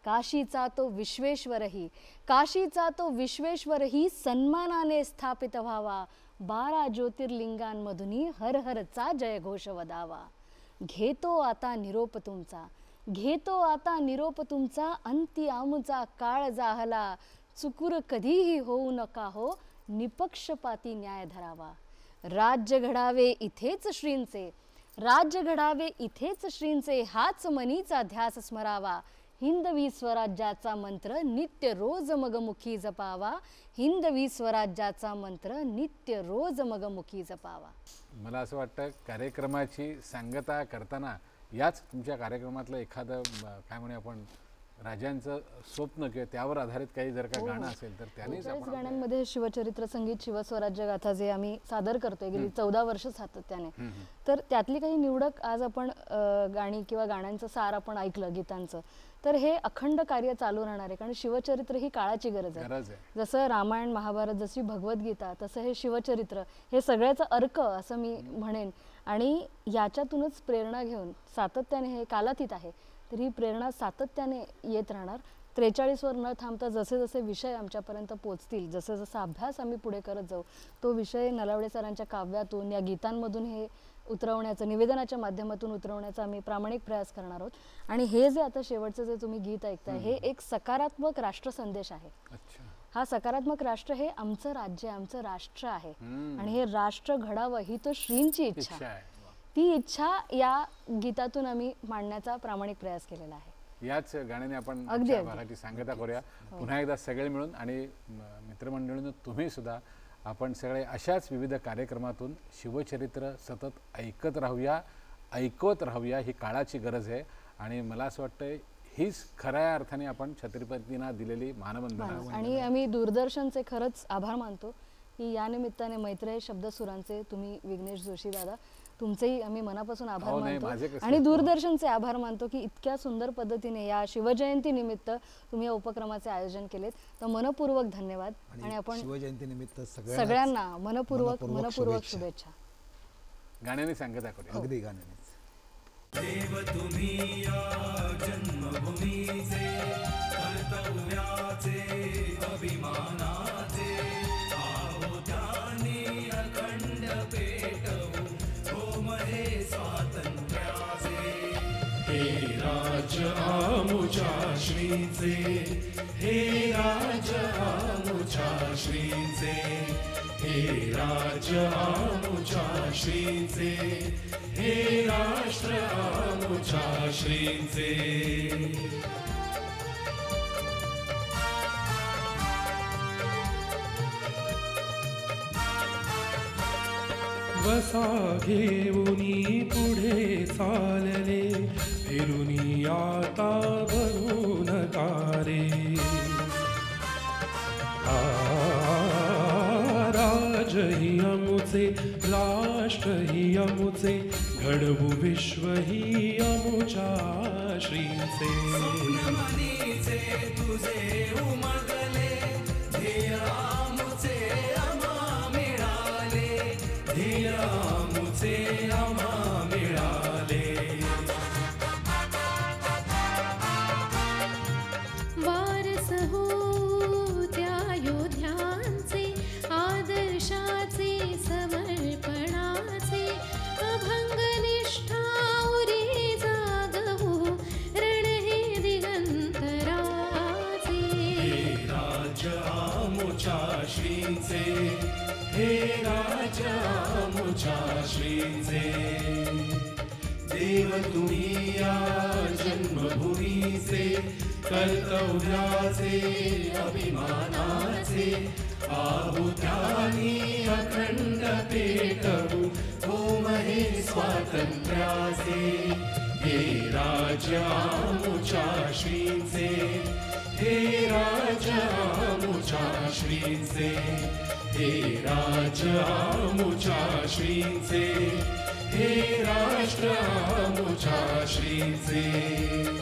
काशीचा तो विश्वेश्वरही, काशीचा तो विश्वेश्वरही सन्मानाने स्थापित व्हावा. 12 ज्योतिर्लिंगांमधून हर हरचा जयघोष वदावा. घेतो आता निरोप तुमचा, घेतो आता निरोप तुमचा. अंती आमुचा काळ जाहला, चुकूर कधीही होऊ नका हो. निपक्षपाती न्याय धरावा. राज्य घडावे इथेच श्रींचे, राज्य घडावे इथेच श्रींचे. हाच मनीचा ध्यास स्मरावा. हिंदवी स्वराज्याचा मंत्र नित्य रोज मगमुखी जपावा. हिंदवी स्वराज्याचा मंत्र नित्य रोज मगमुखी जपावा. मला असं वाटतं कार्यक्रमाची सांगता करताना याच तुमच्या कार्यक्रमातलं एखादं काय म्हणूया आपण राजांचं स्वप्न किंवा त्यावर आधारित काही जर का गाणं असेल तर त्यानेच आपण गाण्यांमध्ये शिवचरित्र संगीत, शिवस्वराज्य गाथा जे आम्ही सादर करतोय गेली 14 वर्ष सातत्याने, तर त्यातली काही निवडक आज आपण गाणी किंवा गाण्यांचं सार आपण ऐकलं गीतांचं, तर हे अखंड कार्य चालू राहणार आहे. कारण शिवचरित्र ही काळाची गरज आहे. जसं रामायण महाभारत, जशी भगवद्गीता, तसं हे शिवचरित्र हे सगळ्याचं अर्क असं मी म्हणेन. आणि याच्यातूनच प्रेरणा घेऊन सातत्याने, हे कालातीत आहे तरी प्रेरणा सातत्याने येत राहणार. 43 वर न थांबता जसे जसे विषय आमच्यापर्यंत पोचतील, जसं जसं अभ्यास आम्ही पुढे करत जाऊ, तो विषय नलावडे सरांच्या काव्यातून, या गीतांमधून हे उतरवण्याचं, निवेदनाच्या माध्यमातून उतरवण्याचा आम्ही प्रामाणिक प्रयास करणार आहोत. आणि हे जे आता शेवटचं जे तुम्ही गीत ऐकताय, हे एक सकारात्मक राष्ट्र संदेश आहे. हा सकारात्मक राष्ट्र हे आमचं राज्य, आमचं राष्ट्र आहे. आणि हे राष्ट्र घडावं ही तो श्रींची इच्छा आहे. ती इच्छा या गीतातून आम्ही मांडण्याचा प्रामाणिक प्रयास केलेला आहे. याच गाण्याने आपण भागाची सांगता करूया पुन्हा एकदा सगळे मिळून. आणि मित्रमंडळींनो, तुम्ही सुद्धा आपण सगळे अशाच विविध कार्यक्रमातून शिवचरित्र सतत ऐकत राहूया, ऐकवत राहूया. ही काळाची गरज आहे. आणि मला असं वाटतं हीच खऱ्या अर्थाने आपण छत्रपतींना दिलेली मानवंदना. आणि आम्ही दूरदर्शनचे खरंच आभार मानतो की या निमित्ताने मैत्रेय शब्दसुरांचे, तुम्ही विघ्नेश जोशी दादा, तुमचेही आम्ही मनापासून आभार मानतो. आणि दूरदर्शनचे आभार मानतो की इतक्या सुंदर पद्धतीने या शिवजयंती निमित्त तुम्ही या उपक्रमाचे आयोजन केलेत. तर मनपूर्वक धन्यवाद. आणि आपण शिवजयंती निमित्त सगळ्यांना मनपूर्वक शुभेच्छा. गाण्याने सांगता करूया. अगदी गाण्याने. देव तुम्ही या जन्मभूमीचे, कर्तव्याचे, अभिमानाचे, आहोत्याने अखंड पेटवू होम हे स्वातंत्र्याचे. हे राज्य आमुच्या श्रींचे, हे राज्य आमुच्या श्रींचे, हे राज्य आमुच्या श्रींचे, हे राष्ट्र आमुच्या श्रींचे. वसा घेऊनी पुढे चालले, फिरुनी आता बनून तारे. राजही अमुचे, राष्ट्रही अमुचे, घडवू विश्वही अमुच्या श्रींचे. मनीचे तुझे उमगले, ध्येय आमुचे आम्हा मिळाले, ध्येय आमुचे आम्हा मिळाले. वारस हो त्या योद्ध्यांचे, आदर्शाचे समर्पणाचे, देव तुम्ही या जन्मभूमीचे कर्तव्याचे अभिमानाचे आहुत्यानी अखंड पेटवू होम हे स्वातंत्र्याचे हे राजा आमुच्या श्रींचे हे राजा आमुच्या श्रींचे हे राजा आमुच्या श्रींचे हे राष्ट्र आमुच्या श्रींचे